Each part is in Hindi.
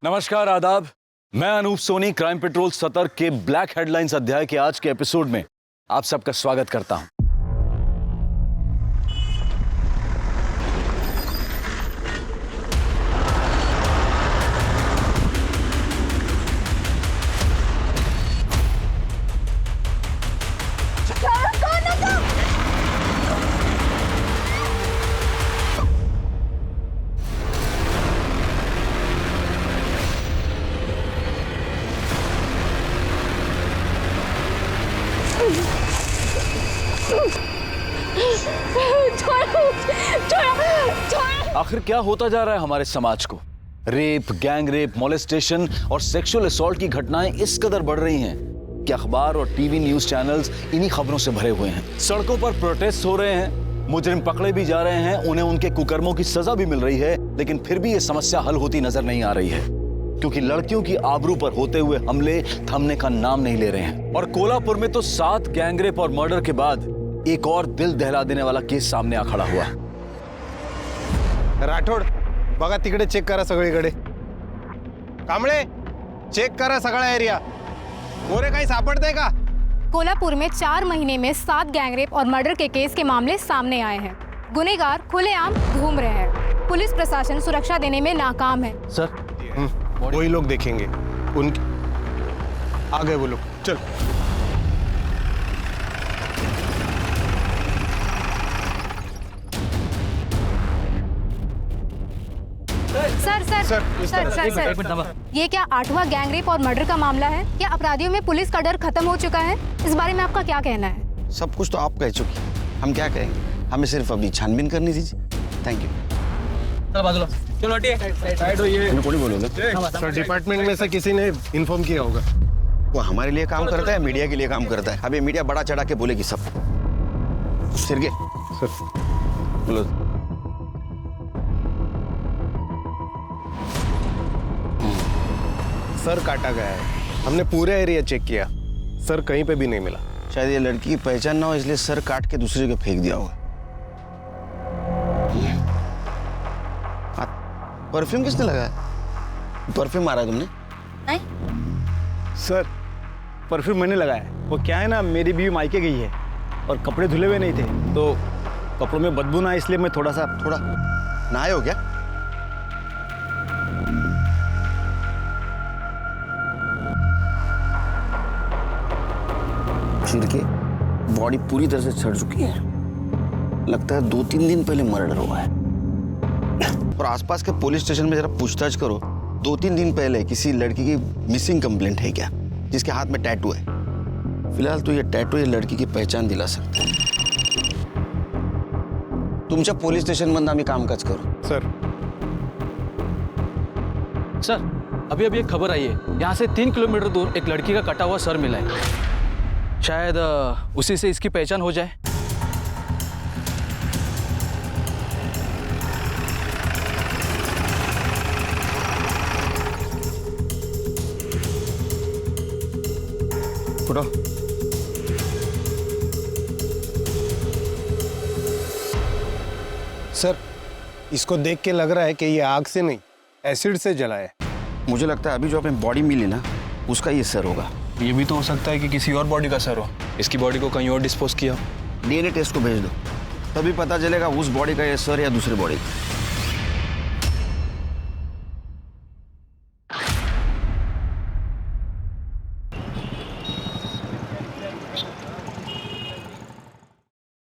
नमस्कार, आदाब। मैं अनूप सोनी क्राइम पेट्रोल सतर्क के ब्लैक हेडलाइंस अध्याय के आज के एपिसोड में आप सबका स्वागत करता हूं। आखिर क्या होता जा रहा है हमारे समाज को? रेप, गैंग रेप, मोलेस्टेशन और सेक्सुअल असॉल्ट की घटनाएं इस कदर बढ़ रही हैं कि अखबार और टीवी न्यूज चैनल्स इन्हीं खबरों से भरे हुए हैं। सड़कों पर प्रोटेस्ट हो रहे हैं, मुजरिम पकड़े भी जा रहे हैं, उन्हें उनके कुकर्मों की सजा भी मिल रही है, लेकिन फिर भी ये समस्या हल होती नजर नहीं आ रही है, क्योंकि लड़कियों की आबरू पर होते हुए हमले थमने का नाम नहीं ले रहे हैं। और कोल्हापुर में तो 7 गैंगरेप और मर्डर के बाद एक और दिल दहला देने वाला केस सामने आ खड़ा हुआ। राठोड, बघा तिकडे चेक करा सगळीकडे। कांबळे, चेक करा सगळा एरिया। मोरे काही सापडतंय का? कोल्हापुर में 4 महीने में 7 गैंगरेप और मर्डर के केस के मामले सामने आए हैं। गुनहगार खुलेआम घूम रहे हैं। पुलिस प्रशासन सुरक्षा देने में नाकाम है। सर, वही लोग देखेंगे, उनके आ गए वो लोग। चल। सर, ये क्या 8वां गैंगरेप और मर्डर का मामला है? क्या अपराधियों में पुलिस का डर खत्म हो चुका है? इस बारे में आपका क्या कहना है? सब कुछ तो आप कह चुकी, हम क्या कहेंगे? हमें सिर्फ अभी छानबीन करनी दीजिए। Thank you. चलो हटिए, साइड होइए। कौन बोलोगे? सर, डिपार्टमेंट में से किसी ने इन्फॉर्म किया होगा। वो हमारे लिए काम करता है, मीडिया के लिए काम करता है। अभी मीडिया बड़ा चढ़ा के बोलेगी सब। सिरगे सर, बोलो। सर काटा गया है। हमने पूरा एरिया चेक किया, सर कहीं पे भी नहीं मिला। शायद ये लड़की की पहचान ना हो, इसलिए सर काट के दूसरे को फेंक दिया होगा। परफ्यूम किसने लगाया? परफ्यूम मारा है तुमने? नहीं। सर, परफ्यूम मैंने लगाया है। वो क्या है ना, मेरी बीवी मायके गई है और कपड़े धुले हुए नहीं थे, तो कपड़ों में बदबू ना, इसलिए मैं थोड़ा नहाए हो क्या? छिड़के बॉडी पूरी तरह से सड़ चुकी है। लगता है 2-3 दिन पहले मर्डर हुआ है। और आसपास के पुलिस स्टेशन में जरा पूछताछ करो, 2-3 दिन पहले किसी लड़की की मिसिंग कंप्लेंट है क्या, जिसके हाथ में टैटू है? फिलहाल तो ये टैटू ये लड़की की पहचान दिला सकता है। तुमच्या पोलीस स्टेशन मध्ये आम्ही कामकाज करू। सर, अभी एक खबर आई है। यहाँ से 3 किलोमीटर दूर एक लड़की का कटा हुआ सर मिला है। शायद उसी से इसकी पहचान हो जाए। उठो। सर, इसको देख के लग रहा है कि ये आग से नहीं, एसिड से जला है। मुझे लगता है अभी जो अपनी बॉडी मिली ना, उसका ये सर होगा। ये भी तो हो सकता है कि किसी और बॉडी का सर हो, इसकी बॉडी को कहीं और डिस्पोज किया। डीएनए टेस्ट को भेज दो, तभी पता चलेगा उस बॉडी का ये सर या दूसरे बॉडी का।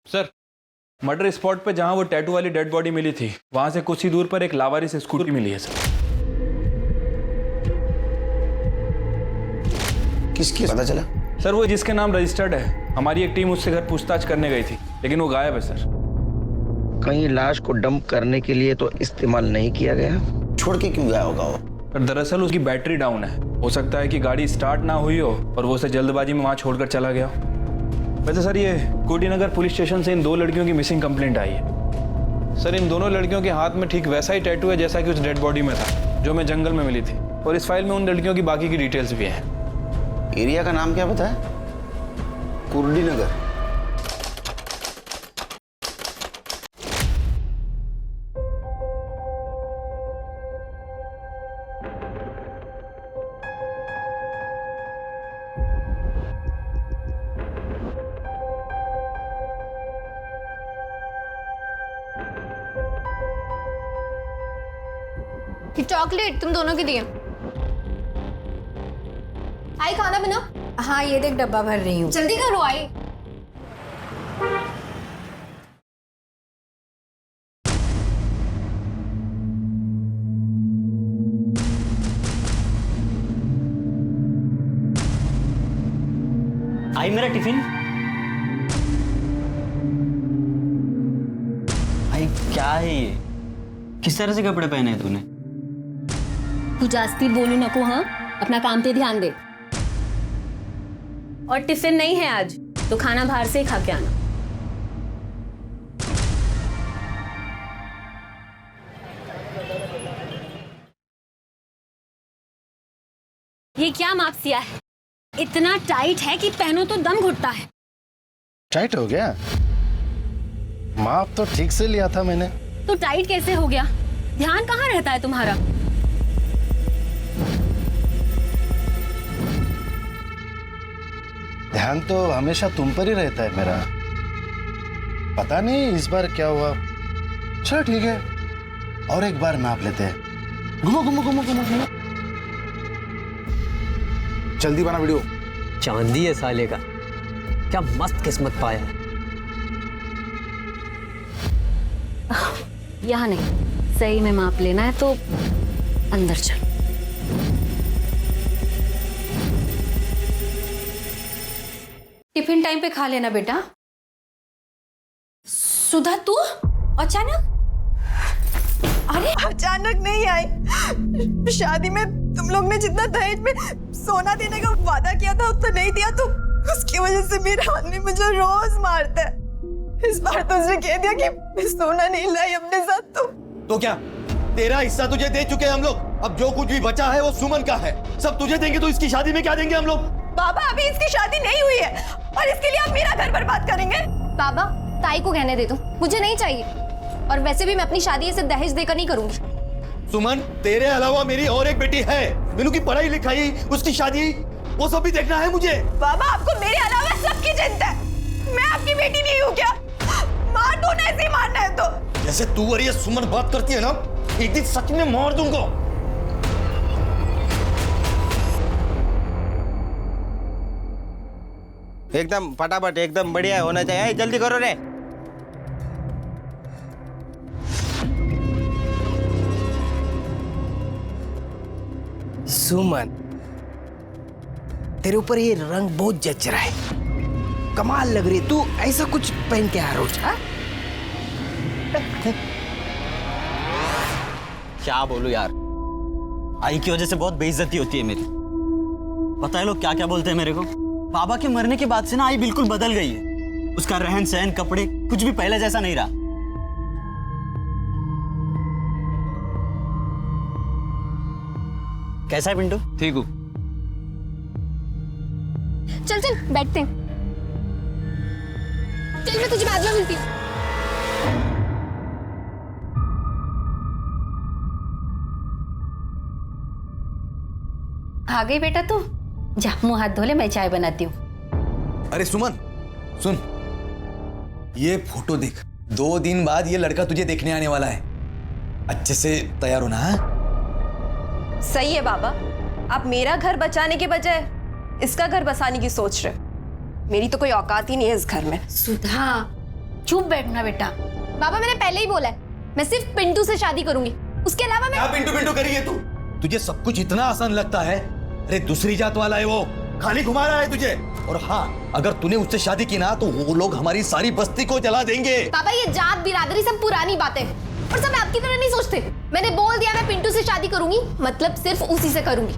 सर, मर्डर स्पॉट पे जहां वो टैटू वाली डेड बॉडी मिली थी, वहां से कुछ ही दूर पर एक लावारिस स्कूटी मिली है सर। किसकी पता चला? सर, वो जिसके नाम रजिस्टर्ड है। हमारी एक टीम उससे घर पूछताछ करने गई थी, लेकिन वो गायब है सर। कहीं लाश को डंप करने के लिए तो इस्तेमाल नहीं किया गया? छोड़ के क्यों गया होगा वो? पर दरअसल उसकी बैटरी डाउन है। हो सकता है कि गाड़ी स्टार्ट ना हुई हो और वो उसे जल्दबाजी में वहां छोड़कर चला गया। वैसे सर, ये कोटीनगर पुलिस स्टेशन से इन 2 लड़कियों की मिसिंग कंप्लेंट आई है। सर, इन दोनों लड़कियों के हाथ में ठीक वैसा ही टैटू है जैसा कि उस डेड बॉडी में था, जो हमें जंगल में मिली थी। और इस फाइल में उन लड़कियों की बाकी की डिटेल्स भी हैं। एरिया का नाम क्या बताया? कुर्डी नगर। ये चॉकलेट तुम दोनों के लिए। आई खाना बना। हाँ ये देख डब्बा भर रही हूँ। जल्दी करो आई। आई मेरा टिफिन। भाई क्या है ये, किस तरह से कपड़े पहने हैं तूने? तू जास्ती बोलू नको। हाँ अपना काम पे ध्यान दे। और टिफिन नहीं है आज तो खाना बाहर से ही खा के आना। ये क्या माप सिया है? इतना टाइट है कि पहनो तो दम घुटता है। टाइट हो गया? माप तो ठीक से लिया था मैंने। तो टाइट कैसे हो गया? ध्यान कहाँ रहता है तुम्हारा? ध्यान तो हमेशा तुम पर ही रहता है मेरा। पता नहीं इस बार क्या हुआ। चलो ठीक है, और एक बार नाप लेते हैं। घुमो घुमो घुमो घुमो घुमो। जल्दी बना वीडियो। चांदी है साले का, क्या मस्त किस्मत पाया है। यहाँ नहीं, सही में माप लेना है तो अंदर चल। टिफिन टाइम पे खा लेना बेटा। सुधा तू अचानक? अरे अचानक नहीं आई। शादी में तुम लोग ने जितना दहेज में सोना देने का वादा किया था उतना नहीं दिया, तो उसकी वजह से मेरा आदमी मुझे रोज मारता है। इस बार तो उसने कह दिया कि मैं सोना नहीं लाई अपने साथ। तो क्या तेरा हिस्सा तुझे दे चुके हैं हम लोग? अब जो कुछ भी बचा है वो सुमन का है, सब तुझे देंगे। तो इसकी शादी में क्या देंगे हम लोग? बाबा अभी इसकी शादी नहीं हुई है और इसके लिए आप मेरा घर बर्बाद करेंगे? बाबा ताई को कहने दे दो, मुझे नहीं चाहिए। और वैसे भी मैं अपनी शादी ऐसे दहेज देकर नहीं करूंगी। सुमन तेरे अलावा मेरी और एक बेटी है, मीनू की पढ़ाई लिखाई, उसकी शादी, वो सब भी देखना है मुझे। बाबा आपको मेरे अलावा सबकी चिंता है। मैं आपकी बेटी नहीं हूँ क्या? मार दो ना, ऐसे ही मारना है तो। जैसे तू और ये सुमन बात करती है ना, एक दिन सच में मार दूंगा। एकदम फटाफट, एकदम बढ़िया होना चाहिए। जल्दी करो रे। सुमन, तेरे ऊपर ये रंग बहुत जच रहा है, कमाल लग रही है। तू ऐसा कुछ पहन के आ रोज? क्या बोलूं यार, आई की वजह से बहुत बेइज्जती होती है मेरी। पता है लोग क्या क्या बोलते हैं मेरे को? बाबा के मरने के बाद से ना आई बिल्कुल बदल गई है। उसका रहन सहन, कपड़े, कुछ भी पहले जैसा नहीं रहा। कैसा है पिंटू? ठीक हूँ। चल चल बैठते हैं। चल मैं तुझे बाद में मिलती हूँ। आ गई बेटा तू? जा मुंह हाथ धो ले, मैं चाय बनाती हूँ। अरे सुमन सुन, ये फोटो देख। 2 दिन बाद ये लड़का तुझे देखने आने वाला है। अच्छे से तैयार होना है। सही है बाबा, आप मेरा घर बचाने के बजाय इसका घर बसाने की सोच रहे। मेरी तो कोई औकात ही नहीं है इस घर में। सुधा चुप बैठना बेटा। बाबा मैंने पहले ही बोला है, मैं सिर्फ पिंटू से शादी करूंगी, उसके अलावा मैं। क्या पिंटू पिंटू करी है तू? तुझे सब कुछ इतना आसान लगता है? अरे दूसरी जात वाला है वो, खाली घुमा रहा है तुझे। और हाँ, अगर तूने उससे शादी की ना तो वो लोग हमारी सारी बस्ती को जला देंगे। बाबा ये जात बिरादरी सब पुरानी बातें, और सब आपकी तरह नहीं सोचते। मैंने बोल दिया मैं पिंटू से शादी करूंगी, मतलब सिर्फ उसी से करूंगी।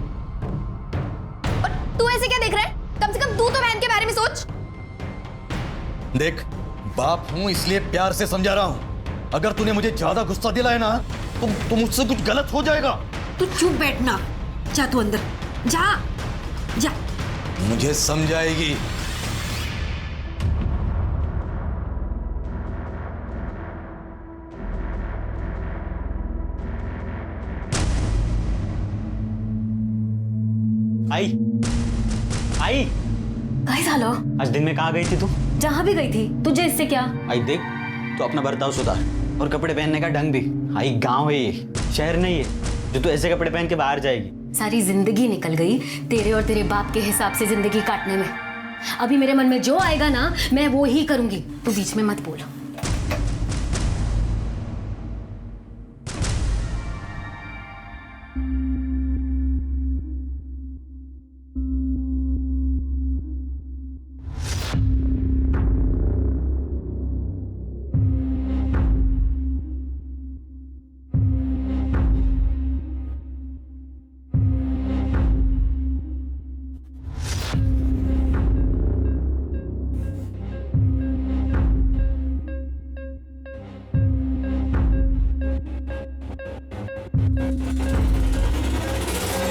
और तू ऐसे क्या देख रहा है? कम से कम तू तो बहन के बारे में सोच। देख, बाप हूं इसलिए प्यार से समझा रहा हूं। अगर तूने मुझे ज्यादा गुस्सा दिलाया ना तो मुझसे कुछ गलत हो जाएगा। तू चुप बैठना। जा तू अंदर जा। जा मुझे समझाएगी। आई आई काय झालं? आज दिन में कहाँ गई थी तू? जहां भी गई थी, तुझे इससे क्या? आई देख, तू अपना बर्ताव सुधार और कपड़े पहनने का ढंग भी। आई गांव है ये, शहर नहीं है। जो तू ऐसे कपड़े पहन के बाहर जाएगी? सारी जिंदगी निकल गई तेरे और तेरे बाप के हिसाब से जिंदगी काटने में। अभी मेरे मन में जो आएगा ना मैं वो ही करूंगी, तू बीच में मत बोल।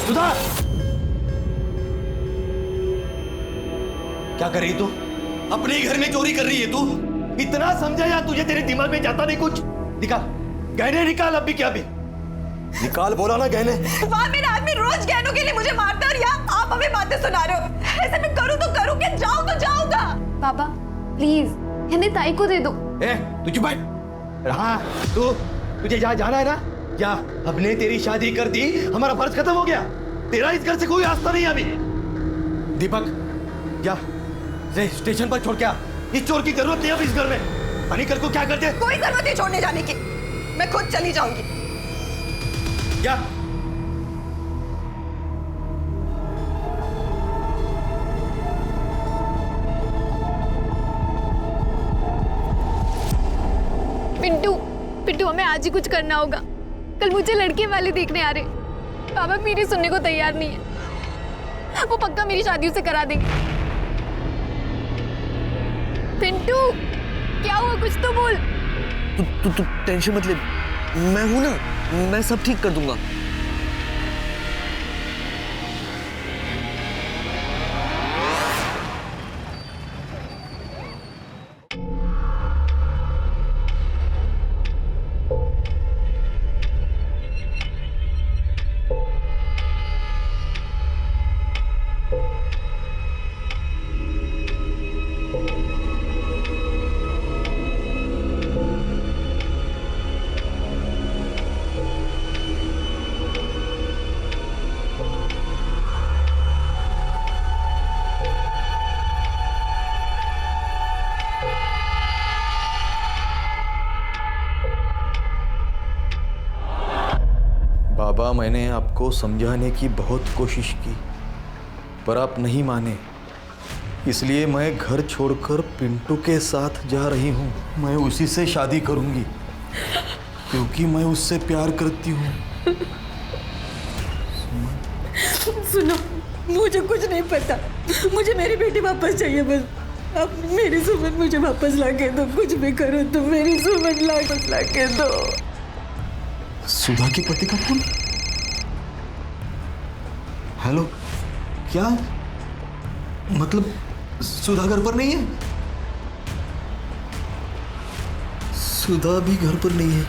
सुधा, क्या कर रही तू? अपने ही घर में चोरी कर रही है तू? इतना समझाया तुझे, तेरे दिमाग में जाता नहीं कुछ? निकाल गहने, निकाल अब भी, क्या भी निकाल, बोला ना गहने। वहाँ मेरा आदमी रोज गहनों के लिए मुझे मारता है और यहाँ आप हमें बातें सुना रहे हो। ऐसे मैं करूँ तो करूँ, क्या जाऊँ तो जाऊँगा। पापा प्लीज गहने ताई को दे दो। ए, तू चुप बैठ। हाँ, तुझे जहाँ जाना है ना, क्या हमने तेरी शादी कर दी, हमारा फर्ज खत्म हो गया। तेरा इस घर से कोई रास्ता नहीं है अभी। दीपक, क्या स्टेशन पर छोड़ क्या? इस चोर की जरूरत नहीं अब इस घर में। पानी कर को क्या करते? कोई जरूरत नहीं छोड़ने जाने की, मैं खुद चली जाऊंगी। क्या? पिंटू पिंटू हमें आज ही कुछ करना होगा। कल मुझे लड़के वाले देखने आ रहे। पापा मेरी सुनने को तैयार नहीं है, वो पक्का मेरी शादी उसे करा देंगे। पिंटू क्या हुआ, कुछ तो बोल। तू टेंशन मत ले, मैं हूं ना, मैं सब ठीक कर दूंगा। बाबा, मैंने आपको समझाने की बहुत कोशिश की पर आप नहीं माने, इसलिए मैं घर छोड़कर पिंटू के साथ जा रही हूँ। मैं उसी से शादी करूँगी क्योंकि मैं उससे प्यार करती हूँ। सुनो, मुझे कुछ नहीं पता, मुझे मेरी बेटी वापस चाहिए बस। अब मेरी सुमन मुझे वापस लाके दो, कुछ भी करो तुम मेरी सुमन वापस लाके दो। सुधा के पति का फोन? हेलो, क्या मतलब सुधा घर पर नहीं है? सुधा भी घर पर नहीं है।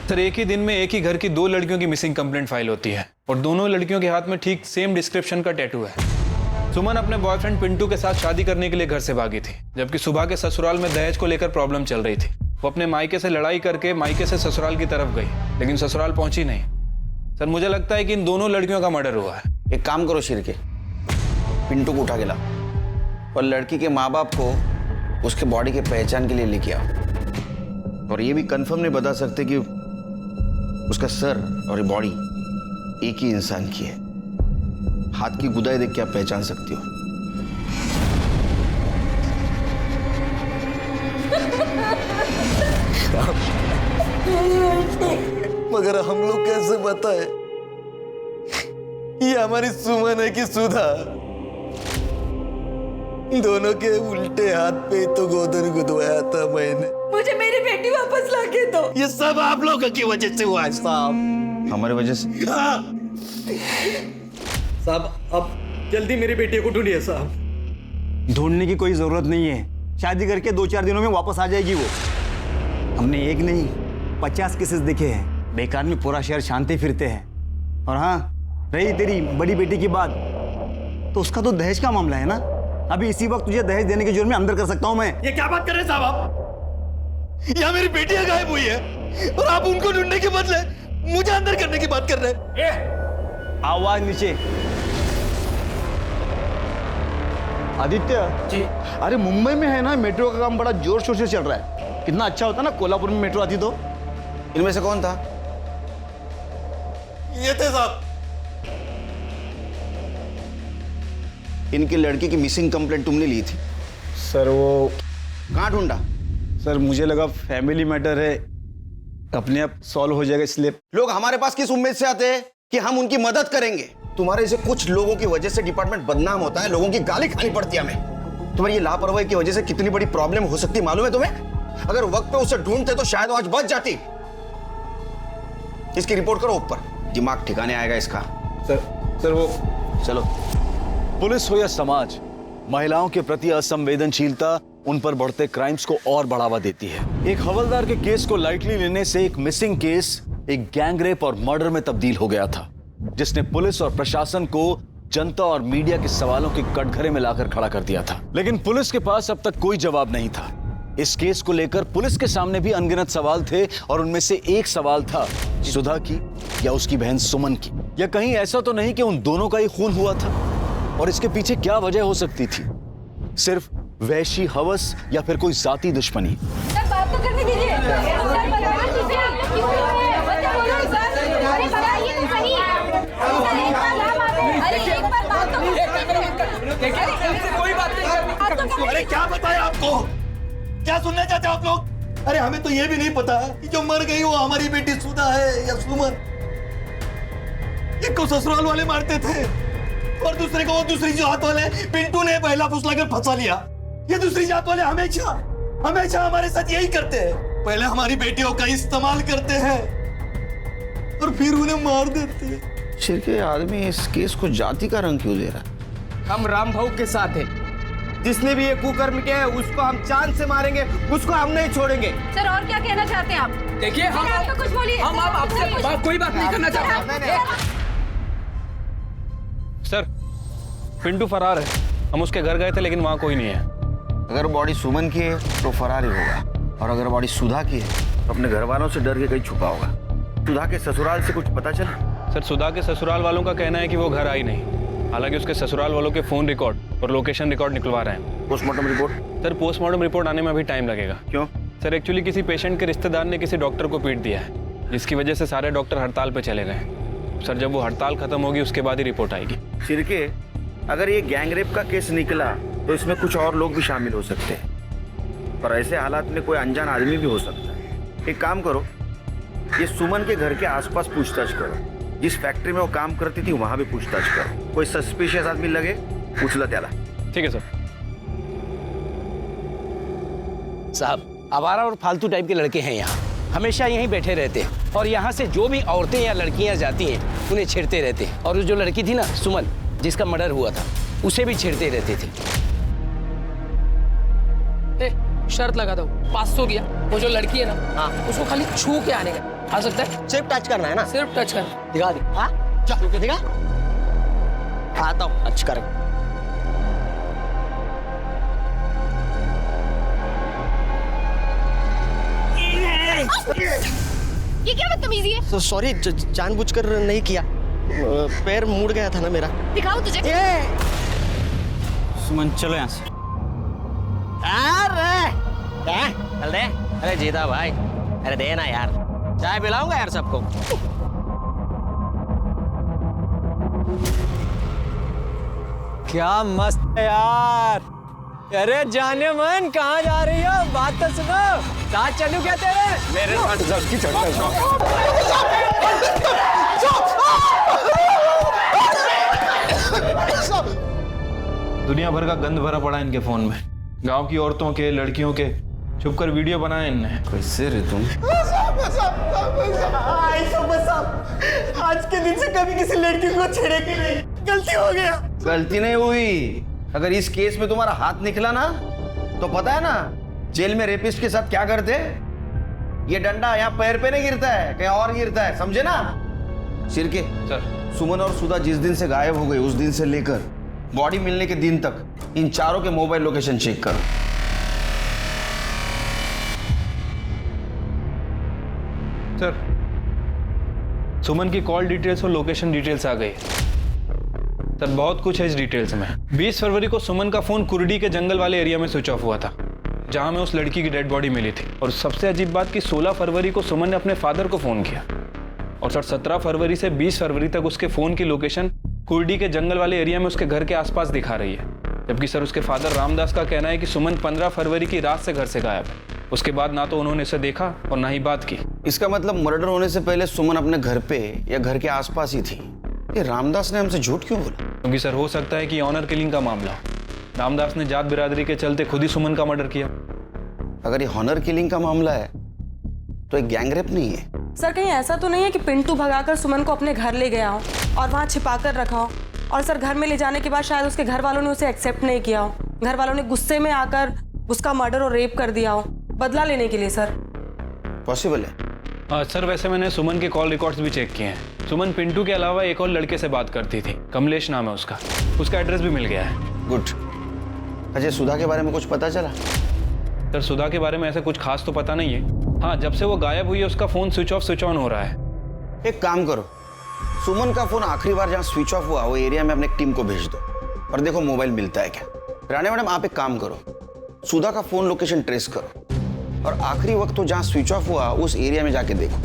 सर, एक ही दिन में एक ही घर की 2 लड़कियों की मिसिंग कंप्लेंट फाइल होती है और दोनों लड़कियों के हाथ में ठीक सेम डिस्क्रिप्शन का टैटू है। सुमन अपने बॉयफ्रेंड पिंटू के साथ शादी करने के लिए घर से भागी थी, जबकि सुबह के ससुराल में दहेज को लेकर प्रॉब्लम चल रही थी। वो अपने मायके से लड़ाई करके मायके से ससुराल की तरफ गई, लेकिन ससुराल पहुंची नहीं। सर, मुझे लगता है कि इन दोनों लड़कियों का मर्डर हुआ है। एक काम करो शिरके, पिंटू को उठा के ला और लड़की के माँ बाप को उसके बॉडी के पहचान के लिए लेके आओ। और ये भी कंफर्म नहीं बता सकते कि उसका सर और ये बॉडी एक ही इंसान की है। हाथ की गुदाई देख के आप पहचान सकती हो। मगर हम लोग कैसे बताए ये हमारी सुमन है कि सुधा? दोनों के उल्टे हाथ पे तो गोदन गुदवाया था मैंने। मुझे मेरी बेटी वापस लाके दो। ये सब आप लोगों की वजह से हुआ है साहब। हमारी वजह से? साहब, अब जल्दी मेरी बेटी को ढूंढिए साहब। ढूंढने की कोई जरूरत नहीं है, शादी करके 2-4 दिनों में वापस आ जाएगी वो। हमने एक नहीं 50 केसेस देखे हैं, बेकार में पूरा शहर शांति फिरते हैं। और हाँ, रही तेरी बड़ी बेटी की बात, तो उसका तो दहेज का मामला है ना। अभी इसी वक्त तुझे दहेज देने के जुर्म में अंदर कर सकता हूं मैं। ये क्या बात कर रहे हैं साहब आप? यहाँ मेरी बेटियां गायब हुई है और आप उनको ढूंढने के बदले मुझे अंदर करने की बात कर रहे हैं। आवाज नीचे। आदित्य जी, अरे मुंबई में है ना मेट्रो का काम बड़ा जोर शोर से चल रहा है। कितना अच्छा होता ना कोल्हापुर में मेट्रो आती तो। इनमें से कौन था? ये थे साहब। इनकी लड़की की मिसिंग कंप्लेंट तुमने ली थी? सर वो कहाँ ढूंढा? सर मुझे लगा फैमिली मैटर है, अपने आप सॉल्व हो जाएगा, इसलिए। लोग हमारे पास किस उम्मीद से आते हैं कि हम उनकी मदद करेंगे? तुम्हारे जैसे कुछ लोगों की वजह से डिपार्टमेंट बदनाम होता है, लोगों की गाली खानी पड़ती है हमें। तुम्हारी ये लापरवाही की वजह से कितनी बड़ी प्रॉब्लम हो सकती है मालूम है तुम्हें? अगर वक्त पे उसे ढूंढते तो शायद आज बच जाती। इसकी रिपोर्ट करो ऊपर, दिमाग ठिकाने आएगा इसका। सर वो चलो। पुलिस हो या समाज, महिलाओं के प्रति असंवेदनशीलता उन पर बढ़ते क्राइम्स को और बढ़ावा देती है। एक हवलदार के केस को लाइटली लेने से एक मिसिंग केस एक गैंग रेप और मर्डर में तब्दील हो गया था, जिसने पुलिस और प्रशासन को जनता और मीडिया के सवालों के कटघरे में लाकर खड़ा कर दिया था। लेकिन पुलिस के पास अब तक कोई जवाब नहीं था। इस केस को लेकर पुलिस के सामने भी अनगिनत सवाल थे और उनमें से एक सवाल था सुधा की या उसकी बहन सुमन की। या कहीं ऐसा तो नहीं कि उन दोनों का ही खून हुआ था? और इसके पीछे क्या वजह हो सकती थी? सिर्फ वैशी हवस या फिर कोई जाती दुश्मनी? सर बात तो करने दीजिए। सर बताइए कीजिए, क्यों बताइए तो सही। अरे एक बार बात तो कोई बात नहीं। अरे क्या बताया आपको? क्या सुनना चाहते हो आप लोग? अरे हमें तो ये भी नहीं पता कि जो मर गई वो हमारी बेटी सुधा है या सुमन। एक को ससुराल वाले मारते थे और दूसरे को वो दूसरी जात वाले पिंटू ने पहला फुसलाकर फंसा लिया। ये दूसरी जात वाले हमेशा हमारे साथ यही करते हैं। पहले हमारी बेटियों का इस्तेमाल करते हैं और फिर उन्हें मार देते हैं। सिर के आदमी इस केस को जाति का रंग क्यों दे रहा? हम राम भाऊ के साथ हैं। जिसने भी ये कुकर्म किया है उसको हम चांद से मारेंगे, उसको हम नहीं छोड़ेंगे। सर और क्या कहना चाहते हैं आप? देखिए हम आप तो कुछ बोलिए। हम आपसे कोई बात नहीं करना चाहते। सर पिंटू फरार है। हम उसके घर गए थे लेकिन वहाँ कोई नहीं है। अगर बॉडी सुमन की है तो फरार ही होगा, और अगर बॉडी सुधा की है तो अपने घर वालों से डर के कहीं छुपा होगा। सुधा के ससुराल से कुछ पता चला? सर सुधा के ससुराल वालों का कहना है कि वो घर आई नहीं, हालांकि उसके ससुराल वालों के फोन रिकॉर्ड और लोकेशन रिकॉर्ड निकलवा रहे हैं। Postmortem report? Sir postmortem report आने में अभी टाइम लगेगा। क्यों? सर एक्चुअली किसी पेशेंट के रिश्तेदार ने किसी डॉक्टर को पीट दिया है, जिसकी वजह से सारे डॉक्टर हड़ताल पे चले गए। सर जब वो हड़ताल खत्म होगी उसके बाद ही रिपोर्ट आएगी। सिरके, अगर ये गैंगरेप का केस निकला तो इसमें कुछ और लोग भी शामिल हो सकते हैं, पर ऐसे हालात में कोई अनजान आदमी भी हो सकता है। एक काम करो, ये सुमन के घर के आसपास पूछताछ करो। जिस फैक्ट्री में वो काम करती थी वहां भी पूछताछ करो। कोई सस्पिशियस आदमी लगे पूछला त्याला। ठीक है सर। साहब आवारा और फालतू टाइप के लड़के हैं यहाँ, हमेशा यहीं बैठे रहते हैं और यहाँ से जो भी औरतें या लड़कियाँ जाती हैं उन्हें छेड़ते रहते हैं। और जो लड़की थी ना सुमन, जिसका मर्डर हुआ था, उसे भी छेड़ते रहते थे। शर्त लगा दो 500 किया। वो जो लड़की है ना, हाँ, उसको खाली छू के आने का। आ सकता है? सिर्फ टच करना है ना? सिर्फ टच करना। दिखा दे। हाँ छू के दिखा। आता हूँ टच कर। ये क्या बदतमीजी है? सॉरी, जानबूझकर नहीं किया, पैर मुड़ गया था ना मेरा। दिखाओ तुझे। सुमन चलो यहाँ से। अरे चल दे। अरे जीता भाई, अरे दे ना यार, चाय पिलाऊंगा यार सबको। क्या मस्त है यार। अरे जाने मन, कहाँ जा रही हो? बात तो सुनो। साथ चलूं क्या तेरे? मेरे साथ सबकी दुनिया भर का गंद भरा पड़ा है इनके फोन में। गांव की औरतों के, लड़कियों के छुपकर वीडियो बनाए इनने। कैसे रे तुम? आज के दिन से कभी किसी लड़की को छेड़ेगी नहीं, गलती हो गया। गलती नहीं हुई। अगर इस केस में तुम्हारा हाथ निकला ना तो पता है ना जेल में रेपिस्ट के साथ क्या करते? ये डंडा यहाँ पैर पे नहीं गिरता है, कहीं और गिरता है, समझे ना? सिरके सर सुमन और सुधा जिस दिन से गायब हो गई उस दिन से लेकर बॉडी मिलने के दिन तक इन चारों के मोबाइल लोकेशन चेक करो। सर सुमन की कॉल डिटेल्स और लोकेशन डिटेल्स आ गई। सर बहुत कुछ है इस डिटेल्स में। 20 फरवरी को सुमन का फोन कुर्डी के जंगल वाले एरिया में स्विच ऑफ हुआ था, जहां में उस लड़की की डेड बॉडी मिली थी। और सबसे अजीब बात कि 16 फरवरी को सुमन ने अपने फादर को फोन किया, और सर 17 फरवरी से 20 फरवरी तक उसके फोन की लोकेशन कुर्डी के जंगल वाले एरिया में उसके घर के आसपास दिखा रही है। जबकि सर उसके फादर रामदास का कहना है कि सुमन 15 फरवरी की रात से घर से गायब है। उसके बाद ना तो उन्होंने इसे देखा और ना ही बात की। इसका मतलब मर्डर होने से पहले सुमन अपने घर पे या घर के आसपास ही थी। ये रामदास ने हमसे झूठ क्यों बोला? क्योंकि सर हो सकता है कि ऑनर किलिंग का मामला हो। रामदास ने जात बिरादरी के चलते खुद ही सुमन का मर्डर किया। अगर ये ऑनर किलिंग का मामला है तो एक गैंगरेप नहीं है। सर कहीं ऐसा तो नहीं है कि पिंटू भगाकर सुमन को अपने घर ले गया हो और वहाँ छिपा कर रखा हो, और सर घर में ले जाने के बाद शायद उसके घर वालों ने उसे एक्सेप्ट नहीं किया हो, घर वालों ने गुस्से में आकर उसका मर्डर और रेप कर दिया हो बदला लेने के लिए? सर पॉसिबल है। सर वैसे मैंने सुमन के कॉल रिकॉर्ड्स भी चेक किए हैं। सुमन पिंटू के अलावा एक और लड़के से बात करती थी, कमलेश नाम है उसका एड्रेस भी मिल गया है। गुड। अजय, सुधा के बारे में कुछ पता चला? सर सुधा के बारे में ऐसा कुछ खास तो पता नहीं है। हाँ, जब से वो गायब हुई है उसका phone switch off switch on हो रहा है। एक काम करो, सुमन का फोन आखिरी बार जहाँ स्विच ऑफ हुआ वो एरिया में अपने टीम को भेज दो और देखो मोबाइल मिलता है क्या। रानी मैडम, आप एक काम करो, सुधा का फोन लोकेशन ट्रेस करो और आखिरी वक्त तो जहाँ स्विच ऑफ हुआ उस एरिया में जाके देखो।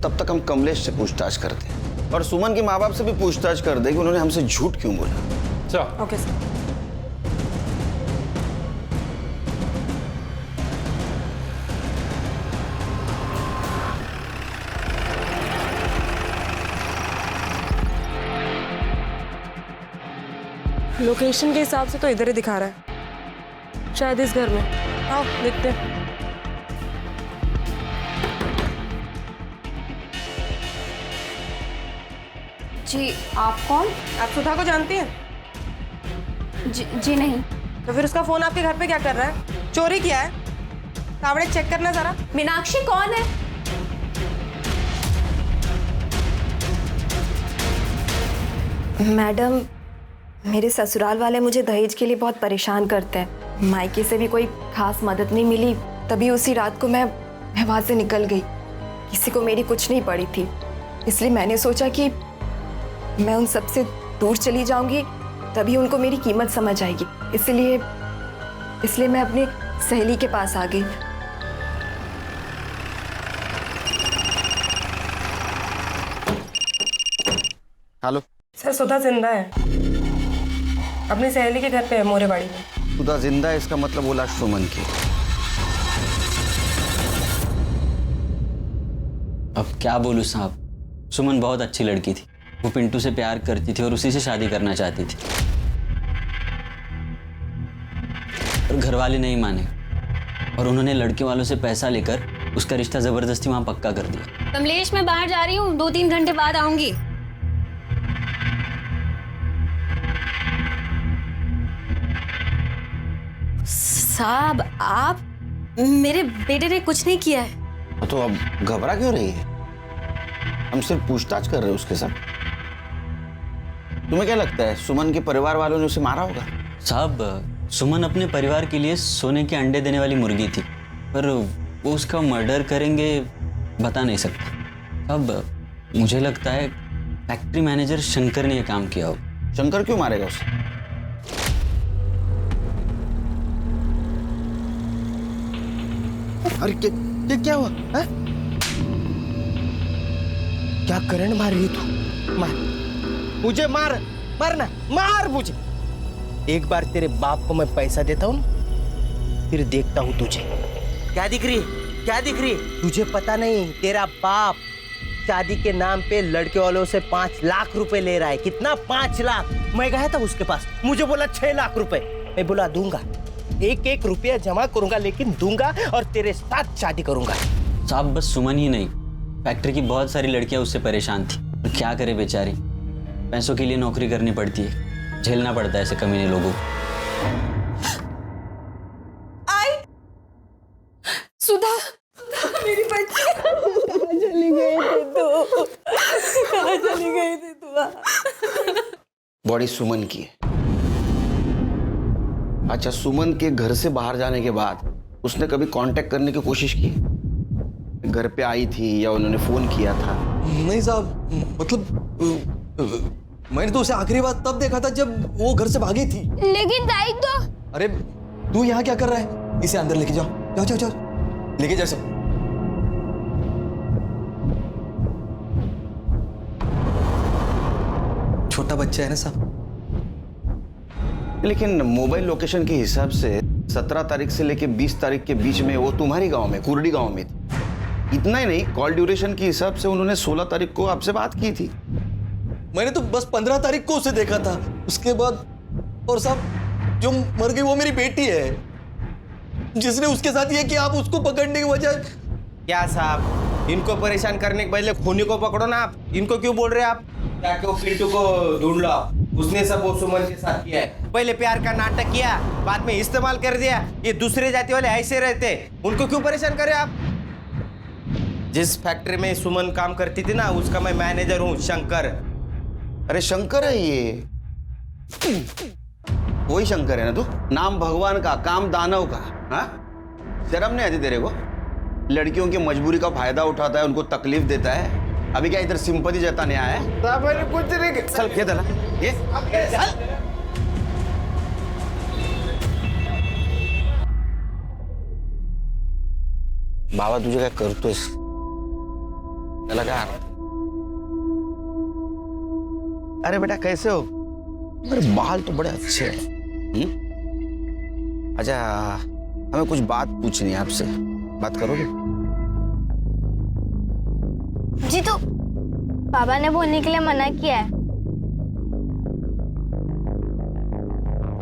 तब तक हम कमलेश से पूछताछ करते हैं और सुमन के माँ बाप से भी पूछताछ कर दे कि उन्होंने हमसे झूठ क्यों बोला। Sir okay sir. लोकेशन के हिसाब से तो इधर ही दिखा रहा है, शायद इस घर में। आओ देखते हैं। जी आप कौन? आप सुधा को जानती हैं? जी नहीं। तो फिर उसका फोन आपके घर पे क्या कर रहा है? चोरी किया है? कावड़े चेक करना जरा। मीनाक्षी कौन है? मैडम, मेरे ससुराल वाले मुझे दहेज के लिए बहुत परेशान करते हैं। मायके से भी कोई खास मदद नहीं मिली, तभी उसी रात को मैं वहाँ से निकल गई। किसी को मेरी कुछ नहीं पड़ी थी, इसलिए मैंने सोचा कि मैं उन सबसे दूर चली जाऊंगी, तभी उनको मेरी कीमत समझ आएगी। इसलिए मैं अपनी सहेली के पास आ गई। हेलो सर, सुधा जिंदा है, अपनी सहेली के घर पे है, मोरेबाड़ी में। सुधा जिंदा है, इसका मतलब वो लाश सुमन की। अब क्या बोलूं साहब, सुमन बहुत अच्छी लड़की थी। वो पिंटू से प्यार करती थी और उसी से शादी करना चाहती थी, और घर वाले नहीं माने और उन्होंने लड़के वालों से पैसा लेकर उसका रिश्ता जबरदस्ती वहां पक्का कर दिया। कमलेश, मैं बाहर जा रही हूँ, 2-3 घंटे बाद आऊंगी। साहब, आप, मेरे बेटे ने कुछ नहीं किया है। तो अब घबरा क्यों रही है? हम सिर्फ पूछताछ कर रहे हैं उसके साथ। तुम्हें क्या लगता है सुमन के परिवार वालों ने उसे मारा होगा? साहब, सुमन अपने परिवार के लिए सोने के अंडे देने वाली मुर्गी थी, पर वो उसका मर्डर करेंगे बता नहीं सकता। अब मुझे लगता है फैक्ट्री मैनेजर शंकर ने यह काम किया हो। शंकर क्यों मारेगा उसे? अरे क्या हुआ है? क्या करंट मार रही तू? मार मुझे, मारना मार मुझे। एक बार तेरे बाप को मैं पैसा देता हूँ, फिर देखता हूँ तुझे। क्या दिख रही? तुझे पता नहीं, तेरा बाप शादी के नाम पे लड़के वालों से 5 लाख रुपए ले रहा है। कितना? 5 लाख। मैं गया था उसके पास, मुझे बोला 6 लाख रुपए। मैं बोला दूंगा, 1-1 रुपया जमा करूंगा, लेकिन दूंगा और तेरे साथ शादी करूंगा। साहब, बस सुमन ही नहीं, फैक्ट्री की बहुत सारी लड़कियां उससे परेशान थी। और क्या करे बेचारी, पैसों के लिए नौकरी करनी पड़ती है, झेलना पड़ता है ऐसे कमीने लोगों को। सुधा, मेरी बच्ची कहाँ चली गई थी तू? बॉडी सुमन की है। अच्छा, सुमन के घर से बाहर जाने के बाद उसने कभी कांटेक्ट करने की कोशिश की? घर पे आई थी या उन्होंने फोन किया था? नहीं साहब, मतलब मैंने तो उसे आखिरी बार तब देखा था जब वो घर से भागी थी। लेकिन ताई तो अरे तू यहाँ क्या कर रहा है? इसे अंदर लेके जाओ, जाओ जाओ जाओ, लेके जा सब। छोटा बच्चा है ना साहब। लेकिन मोबाइल लोकेशन के हिसाब से 17 तारीख से लेके 20 तारीख के बीच में वो तुम्हारी गांव में, कुर्डी गांव में थी। इतना ही नहीं, कॉल ड्यूरेशन के हिसाब से उन्होंने 16 तारीख को आपसे बात की थी। मैंने तो बस 15 तारीख को उसे देखा था। उसके बाद और साहब जो मर गई वो मेरी बेटी है, जिसने उसके साथ ये किया। आप उसको पकड़ने की वजह क्या साहब, इनको परेशान करने के बदले खूनी को पकड़ो ना आप। इनको क्यों बोल रहे हैं आप? जाके वो पिंटू को ढूंढ लो, उसने सब वो सुमन के साथ किया है। पहले प्यार का नाटक किया, बाद में इस्तेमाल कर दिया। ये दूसरे जाति वाले ऐसे रहते, उनको क्यों परेशान करे आप? जिस फैक्ट्री में सुमन काम करती थी ना, उसका मैं मैनेजर हूँ, शंकर। अरे शंकर है ये, वही शंकर है ना तू? नाम भगवान का, काम दानव का। हाँ, शर्म नहीं आती तेरे को? लड़कियों की मजबूरी का फायदा उठाता है, उनको तकलीफ देता है। अभी क्या इधर सिंपैथी जताने आया है? कुछ नहीं। चल ये दला ये चल। बाबा तुझे काय करतोयस? त्याला काय? अरे बेटा कैसे हो? अरे बाल तो बड़े अच्छे हैं। अच्छा, हमें कुछ बात पूछनी है आपसे, बात करोगे? जी तो बाबा ने बोलने के लिए मना किया है।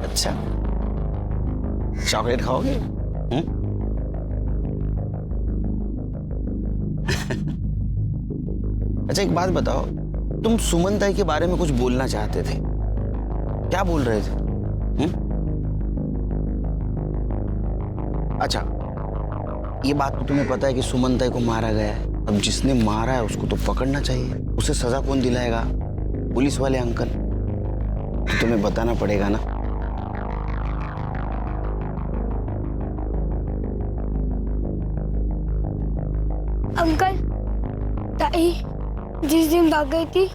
अच्छा, चॉकलेट खाओगे? अच्छा एक बात बताओ, तुम सुमन ताई के बारे में कुछ बोलना चाहते थे, क्या बोल रहे थे? अच्छा, ये बात तो तुम्हें पता है कि सुमन ताई को मारा गया है। अब जिसने मारा है उसको तो पकड़ना चाहिए। उसे सजा कौन दिलाएगा? पुलिस वाले अंकल। तो तुम्हें बताना पड़ेगा ना। अंकल, ताई जिस दिन भाग गई थी,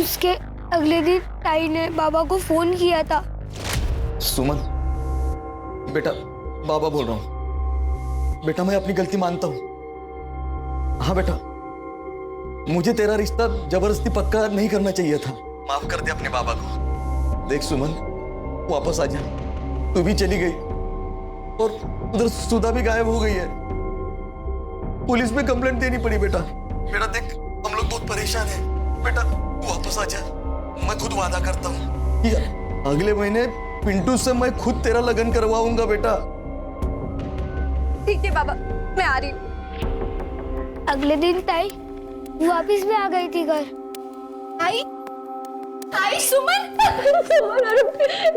उसके अगले दिन ताई ने बाबा को फोन किया था। सुमन, बेटा बाबा बोल रहा हूं। बेटा मैं अपनी गलती मानता हूं। हाँ बेटा, मुझे तेरा रिश्ता जबरदस्ती पक्का नहीं करना चाहिए था। माफ कर दे अपने बाबा को। देख सुमन, वापस आ जा। तू भी चली गई और उधर सुधा भी गायब हो गई है। पुलिस में कंप्लेंट देनी पड़ी बेटा। बेटा देख, हम लोग बहुत परेशान हैं। बेटा तू वापस आ जा। मैं खुद वादा करता हूँ कि अगले महीने पिंटू से मैं खुद तेरा लगन करवाऊंगा बेटा। ठीक है बाबा, मैं आ रही हूँ। अगले दिन ताई वापस भी आ गई थी घर। आई आई सुमन,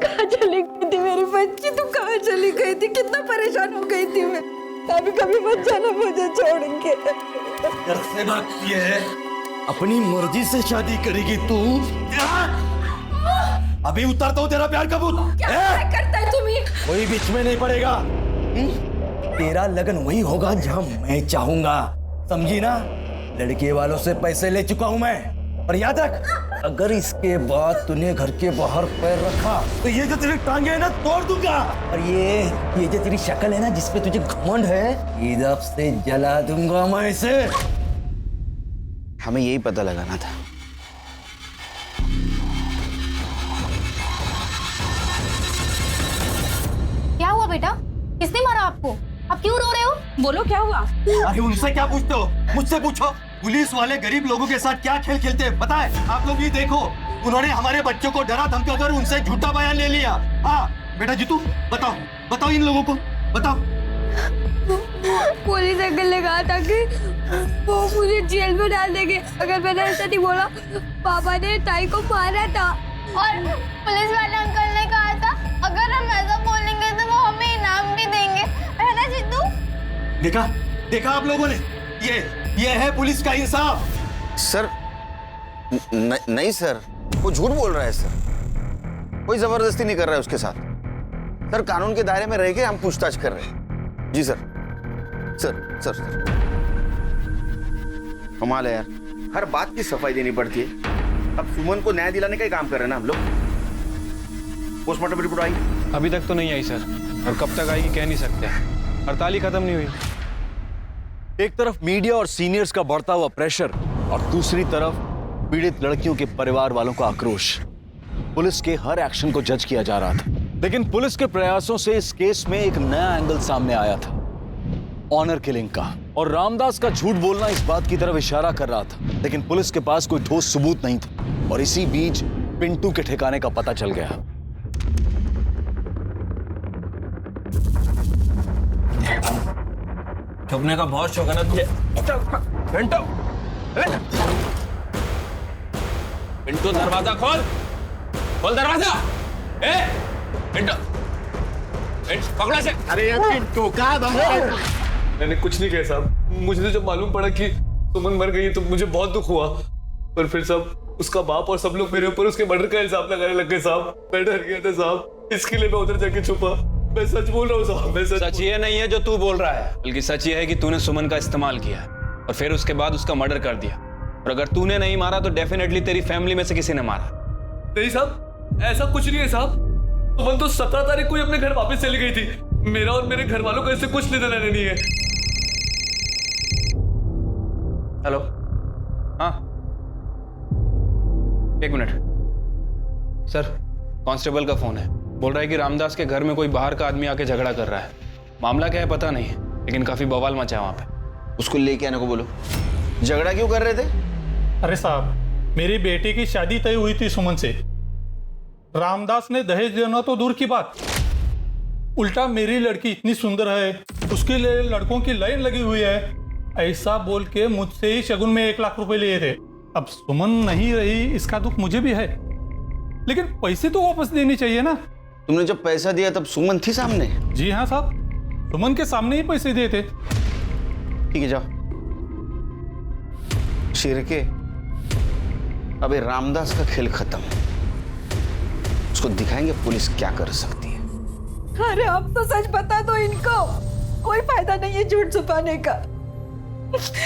कहाँ चली गई थी मेरी बच्ची? तू कहाँ चली गई थी? कितना परेशान हो गई थी मैं। कभी कभी मत जाना मुझे छोड़ के। घर से भागती है, अपनी मर्जी से शादी करेगी तू। अभी उतारता हूँ तेरा प्यार का भूत। क्या करता है तुम्हें? कोई बीच में नहीं पड़ेगा। तेरा लगन वही होगा जहाँ मैं चाहूंगा, समझी ना? लड़के वालों से पैसे ले चुका हूं मैं। और याद रख, अगर इसके बाद तूने घर के बाहर पैर रखा तो ये जो तेरी टांगे है ना, तोड़ दूंगा। और ये जो तेरी शक्ल है ना, जिसपे तुझे घमंड है, ईद से जला दूंगा मैं इसे। हमें यही पता लगाना था। क्या हुआ बेटा? किसने मारा आपको? आप क्यों रो रहे हो? बोलो क्या हुआ? अरे उनसे क्या पूछते हो? मुझसे पूछो। पुलिस वाले गरीब लोगों के साथ क्या खेल खेलते हैं पता है? आप लोग ये देखो, उन्होंने हमारे बच्चों को डरा धमका कर उनसे झूठा बयान ले लिया। हाँ बेटा जीतू, बताओ बताओ इन लोगों को, बताओ। पुलिस अंकल ने कहा था कि वो मुझे जेल में डाल देंगे अगर मैंने ऐसा नहीं बोला। पापा ने ताई को मारा था और पुलिस वाले अंकल ने कहा था अगर हम ऐसा बोलेंगे तो वो हमें इनाम भी देंगे, है ना जितू? देखा देखा आप लोगों ने, ये है पुलिस का इंसाफ। सर नहीं सर, वो झूठ बोल रहा है सर। कोई जबरदस्ती नहीं कर रहा है उसके साथ। सर कानून के दायरे में रह के हम पूछताछ कर रहे हैं। जी सर। सर सर सर कमाल है यार, हर बात की सफाई देनी पड़ती है। अब सुमन को न्याय दिलाने का ही काम कर रहे हैं ना हम लोग। पोस्टमार्टम रिपोर्ट आई? अभी तक तो नहीं आई सर, और कब तक आएगी कह नहीं सकते, हड़ताल ही खत्म नहीं हुई। एक तरफ मीडिया और सीनियर्स का बढ़ता हुआ प्रेशर और दूसरी तरफ पीड़ित लड़कियों के परिवार वालों का आक्रोश। पुलिस के हर एक्शन को जज किया जा रहा था, लेकिन पुलिस के प्रयासों से इस केस में एक नया एंगल सामने आया था, ऑनर किलिंग का। और रामदास का झूठ बोलना इस बात की तरफ इशारा कर रहा था, लेकिन पुलिस के पास कोई ठोस सबूत नहीं था। और इसी बीच पिंटू के ठिकाने का पता चल गया। छुपने का बहुत शौक है ना तुझे? पिंटू, पिंटू दरवाजा खोल, खोल दरवाजा। ए पिंटू, पकड़ा से। अरे यार पिंटू कहाँ भाग? मैंने कुछ नहीं किया साहब। मुझे तो जब मालूम पड़ा कि सुमन मर गई तो मुझे बहुत दुख हुआ, पर फिर सब उसका बाप और सब लोग मेरे ऊपर उसके मर्डर का इल्जाम लगाने लग गए साहब। मैं डर गया था साहब, इसके लिए मैं उधर जाके छुपा। मैं सच बोल रहा हूँ साहब, मैं सच ये नहीं है जो तू बोल रहा है, बल्कि सच ये है कि तूने सुमन का इस्तेमाल किया और फिर उसके बाद उसका मर्डर कर दिया। और अगर तूने नहीं मारा तो डेफिनेटली तेरी फैमिली में से किसी ने मारा। नहीं साहब, ऐसा कुछ नहीं है साहब। सुमन तो 17 तारीख को ही अपने घर वापस चली गई थी। मेरा और मेरे घर वालों का इससे कुछ लेना देना नहीं है। हेलो, हाँ, एक मिनट सर, कांस्टेबल का फोन है। बोल रहा है कि रामदास के घर में कोई बाहर का आदमी आके झगड़ा कर रहा है। मामला क्या है पता नहीं, लेकिन काफी बवाल मचा है वहां पे। उसको लेके आने को बोलो। झगड़ा क्यों कर रहे थे? अरे साहब, मेरी बेटी की शादी तय हुई थी सुमन से। रामदास ने दहेज देना तो दूर की बात, उल्टा मेरी लड़की इतनी सुंदर है, उसके लिए लड़कों की लाइन लगी हुई है, ऐसा बोल के मुझसे ही शगुन में 1 लाख रुपए लिए थे। अब सुमन नहीं रही, इसका दुख मुझे भी है, लेकिन पैसे तो वापस देने चाहिए ना। तुमने जब पैसा दिया तब सुमन थी सामने? जी हाँ साहब, सुमन के सामने ही पैसे दिए थे। ठीक है, जाओ। शिरके, अबे रामदास का खेल खत्म, उसको दिखाएंगे पुलिस क्या कर सकती है। अरे अब तो सच बता दो इनको, कोई फायदा नहीं है झूठ छुपाने का।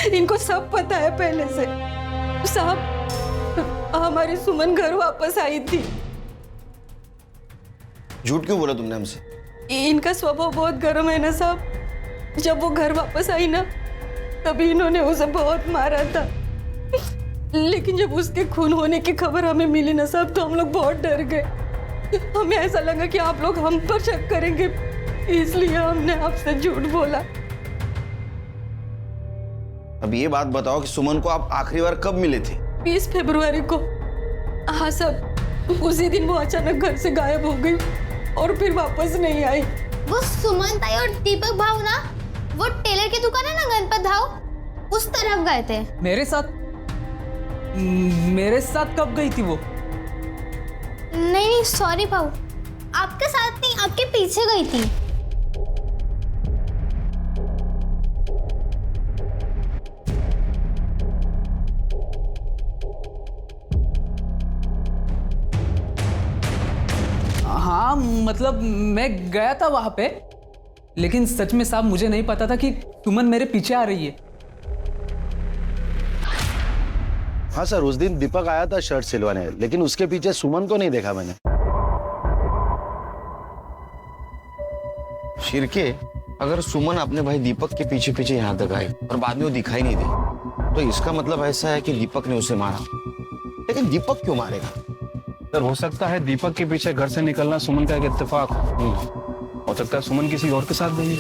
इनको सब पता है पहले से। साहब, हमारी सुमन घर वापस आई थी। झूठ क्यों बोला तुमने हमसे? इनका स्वभाव बहुत गर्म है ना साहब। जब वो घर वापस आई ना, तभी इन्होंने उसे बहुत मारा था। लेकिन जब उसके खून होने की खबर हमें मिली ना साहब, तो हम लोग बहुत डर गए। हमें ऐसा लगा कि आप लोग हम पर शक करेंगे, इसलिए हमने आपसे झूठ बोला। अब ये बात बताओ कि सुमन को आप आखिरी बार कब मिले थे? 20 फरवरी को। हाँ साहब, उसी दिन वो अचानक घर से गायब हो गई और फिर वापस नहीं आई। वो सुमन ताई और दीपक भाव ना, वो टेलर की दुकान है ना गणपत भाव, उस तरफ गए थे। मेरे साथ कब गई थी वो? नहीं सॉरी भाव, आपके साथ नहीं, आपके पीछे गई थी। हाँ मतलब मैं गया था वहां पे, लेकिन सच में साहब मुझे नहीं पता था कि सुमन मेरे पीछे आ रही है। हाँ सर, उस दिन दीपक आया था शर्ट सिलवाने, लेकिन उसके पीछे सुमन को नहीं देखा मैंने। शिरके, अगर सुमन अपने भाई दीपक के पीछे पीछे यहाँ तक आई और बाद में वो दिखाई नहीं दे, तो इसका मतलब ऐसा है कि दीपक ने उसे मारा। लेकिन दीपक क्यों मारेगा? सर हो सकता है दीपक के पीछे घर से निकलना सुमन का एक इत्तेफाक हो सकता है सुमन किसी और के साथ गई है।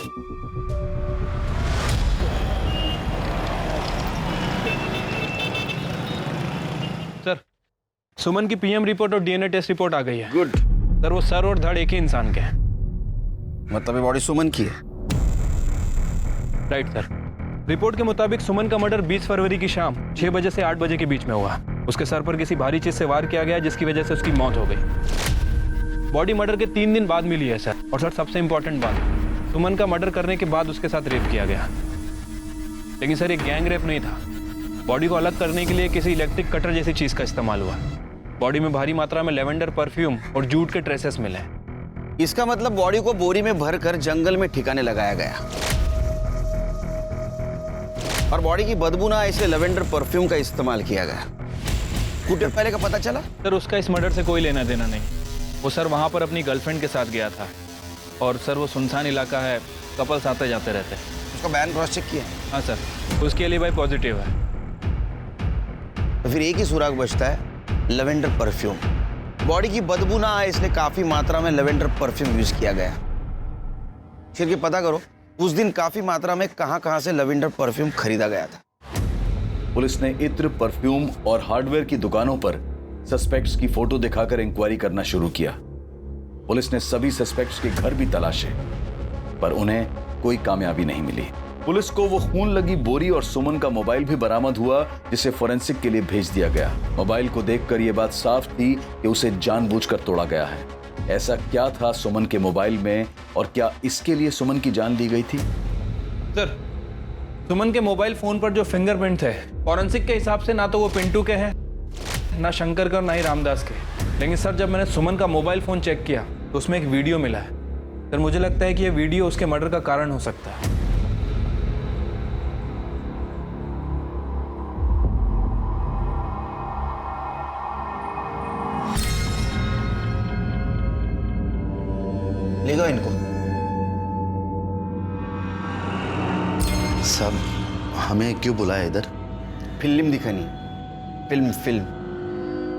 सर, सुमन की पीएम रिपोर्ट और डीएनए टेस्ट रिपोर्ट आ गई है। गुड। सर वो सर और धड़ एक ही इंसान के हैं। मतलब ये बॉडी सुमन की है? Right sir. रिपोर्ट के मुताबिक सुमन का मर्डर 20 फरवरी की शाम 6 बजे से 8 बजे के बीच में हुआ। उसके सर पर किसी भारी चीज से वार किया गया, जिसकी वजह से उसकी मौत हो गई। बॉडी मर्डर के 3 दिन बाद मिली है सर। और सर सबसे इंपॉर्टेंट बात, सुमन का मर्डर करने के बाद उसके साथ रेप किया गया। लेकिन सर ये गैंग रेप नहीं था। बॉडी को अलग करने के लिए किसी इलेक्ट्रिक कटर जैसी चीज का इस्तेमाल हुआ। बॉडी में भारी मात्रा में लेवेंडर परफ्यूम और जूट के ट्रेसेस मिले। इसका मतलब बॉडी को बोरी में भरकर जंगल में ठिकाने लगाया गया। और बॉडी की बदबू ना आए इसलिए लेवेंडर परफ्यूम का इस्तेमाल किया गया। कुछ देर पहले का पता चला? सर उसका इस मर्डर से कोई लेना देना नहीं। वो सर वहाँ पर अपनी गर्लफ्रेंड के साथ गया था और सर वो सुनसान इलाका है, कपल्स आते जाते रहते हैं। उसका बयान क्रॉस चेक किया? हाँ सर, उसके लिए भाई पॉजिटिव है। तो फिर एक ही सुराग बचता है, लेवेंडर परफ्यूम। बॉडी की बदबू ना आए इसलिए काफी मात्रा में लेवेंडर परफ्यूम यूज किया गया। फिर के पता करो उस दिन काफी मात्रा में कहां से लेवेंडर परफ्यूम खरीदा गया था। पुलिस ने इत्र, परफ्यूम और हार्डवेयर की दुकानों पर सस्पेक्ट्स की फोटो दिखाकर इंक्वायरी करना शुरू किया। पुलिस ने सभी सस्पेक्ट्स के घर भी तलाशे, पर उन्हें कोई कामयाबी नहीं मिली। पुलिस को वो खून लगी बोरी और सुमन का मोबाइल भी बरामद हुआ, जिसे फोरेंसिक के लिए भेज दिया गया। मोबाइल को देखकर यह बात साफ थी कि उसे जानबूझकर तोड़ा गया है। ऐसा क्या था सुमन के मोबाइल में और क्या इसके लिए सुमन की जान ली गई थी? सर सुमन के मोबाइल फोन पर जो फिंगरप्रिंट थे फॉरेंसिक के हिसाब से ना तो वो पिंटू के हैं, ना शंकर के और ना ही रामदास के। लेकिन सर जब मैंने सुमन का मोबाइल फोन चेक किया तो उसमें एक वीडियो मिला है। सर मुझे लगता है कि ये वीडियो उसके मर्डर का कारण हो सकता है। ले गो इनको। सब हमें क्यों बुलाया इधर? फिल्म दिखानी, फिल्म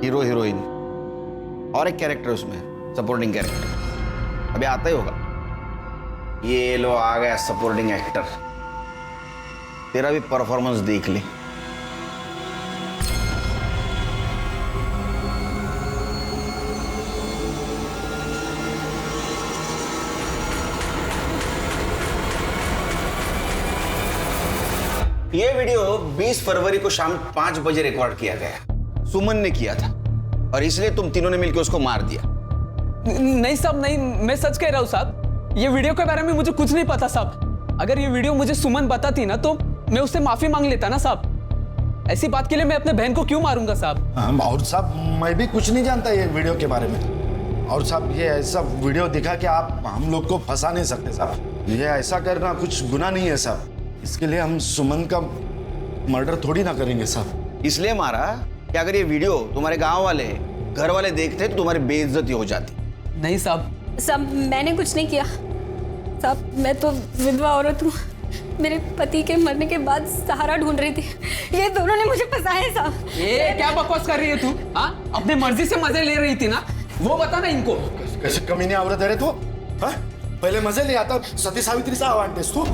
हीरो हीरोइन और एक कैरेक्टर उसमें सपोर्टिंग कैरेक्टर अभी आता ही होगा। ये लो आ गया सपोर्टिंग एक्टर, तेरा भी परफॉर्मेंस देख ले। ये वीडियो 20 फरवरी को शाम 5 बजे रिकॉर्ड किया गया। सुमन ने किया था और इसलिए तुम तीनों ने मिलकर उसको मार दिया। नहीं साहब, नहीं, मैं सच कह रहा हूँ साहब। ये वीडियो के बारे में मुझे कुछ नहीं पता साहब। अगर ये वीडियो मुझे सुमन बताती ना तो मैं उससे माफी मांग लेता ना साहब। ऐसी बात के लिए मैं अपने बहन को क्यों मारूंगा साहब? और साहब मैं भी कुछ नहीं जानता ये वीडियो के बारे में। और साहब ये ऐसा वीडियो दिखा कि आप हम लोग को फंसा नहीं सकते साहब। ये ऐसा करना कुछ गुनाह नहीं है साहब। इसके लिए हम सुमन का मर्डर थोड़ी ना करेंगे साहब। इसलिए मारा कि अगर ये वीडियो तुम्हारे गांव वाले घर वाले देखते तो तुम्हारी बेइज्जती हो जाती। नहीं साहब। साहब मैंने कुछ नहीं किया साहब। मैं तो विधवा औरत हूँ। मेरे पति के मरने के बाद सहारा ढूंढ रही थी। ये दोनों ने मुझे फंसाया है साहब। ये क्या बकवास कर रही है तू? हाँ, अपने मर्जी से मजे ले रही थी ना, वो बता ना इनको। कैसे कमीनी औरत है रे तू? हाँ? पहले मजे ले आता, सती सावित्री सा आवाज देस तू।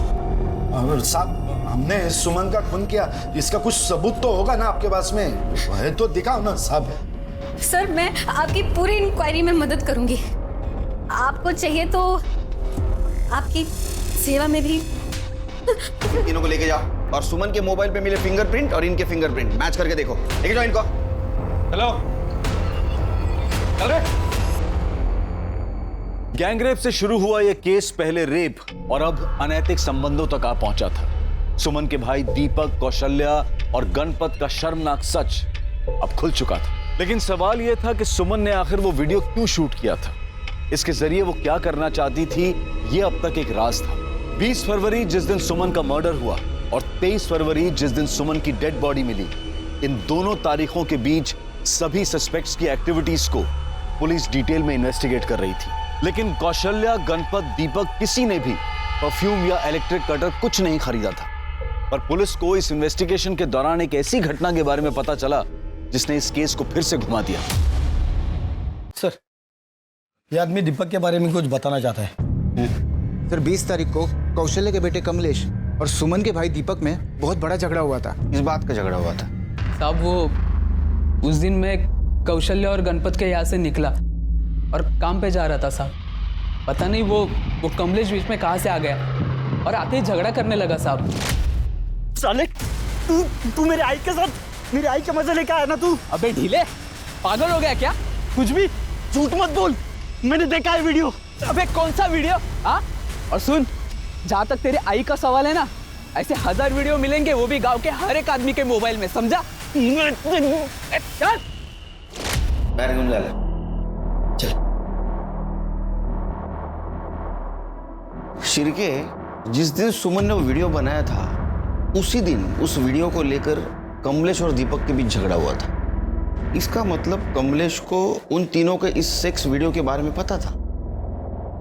और साहब हमने सुमन का खून किया, इसका कुछ सबूत तो होगा ना आपके पास में? है तो दिखाओ ना साहब। सर मैं आपकी पूरी इंक्वायरी में मदद करूंगी। आपको चाहिए तो आपकी सेवा में भी। तीनों को लेके जाओ और सुमन के मोबाइल पे मिले फिंगरप्रिंट और इनके फिंगरप्रिंट मैच करके देखो। लेके जाओ इनको। हेलो, चल रहे। गैंगरेप से शुरू हुआ यह केस पहले रेप और अब अनैतिक संबंधों तक आ पहुंचा था। सुमन के भाई दीपक, कौशल्या और गणपत का शर्मनाक सच अब खुल चुका था। लेकिन सवाल यह था कि सुमन ने आखिर वो वीडियो क्यों शूट किया था, इसके जरिए वो क्या करना चाहती थी, ये अब तक एक राज था। 20 फरवरी जिस दिन सुमन का मर्डर हुआ और 23 फरवरी जिस दिन सुमन की डेड बॉडी मिली, इन दोनों तारीखों के बीच सभी सस्पेक्ट्स की एक्टिविटीज को पुलिस डिटेल में इन्वेस्टिगेट कर रही थी। लेकिन कौशल्या, गणपत, दीपक किसी ने भी परफ्यूम या इलेक्ट्रिक कटर कुछ नहीं खरीदा था। पर पुलिस को इस इन्वेस्टिगेशन के दौरान एक ऐसी घटना के बारे में पता चला जिसने इस केस को फिर से घुमा दिया। सर, ये आदमी दीपक के बारे में कुछ बताना चाहता है। सर 20 तारीख को कौशल्य के बेटे कमलेश और सुमन के भाई दीपक में बहुत बड़ा झगड़ा हुआ था। इस बात का झगड़ा हुआ था साहब, वो उस दिन मैं कौशल्य और गणपत के यहाँ से निकला और काम पे जा रहा था साहब। पता नहीं वो कमलेश बीच में कहाँ से आ गया और आते ही झगड़ा करने लगा साहब। साले तू मेरे आई के साथ मेरे आई के मजे लेके आया ना तू? अबे ढीले, पागल हो गया क्या? कुछ भी झूठ मत बोल, मैंने देखा है वीडियो। अबे कौन सा वीडियो? हाँ, और सुन, जहाँ तक तेरे आई का सवाल है ना, ऐसे 1000 वीडियो मिलेंगे, वो भी गांव के हर एक आदमी के मोबाइल में, समझा? चल बैठ घूम जा। चल शिरके, जिस दिन सुमन ने वो वीडियो बनाया था उसी दिन उस वीडियो को लेकर कमलेश और दीपक के बीच झगड़ा हुआ था। इसका मतलब कमलेश को उन तीनों के इस सेक्स वीडियो के बारे में पता था।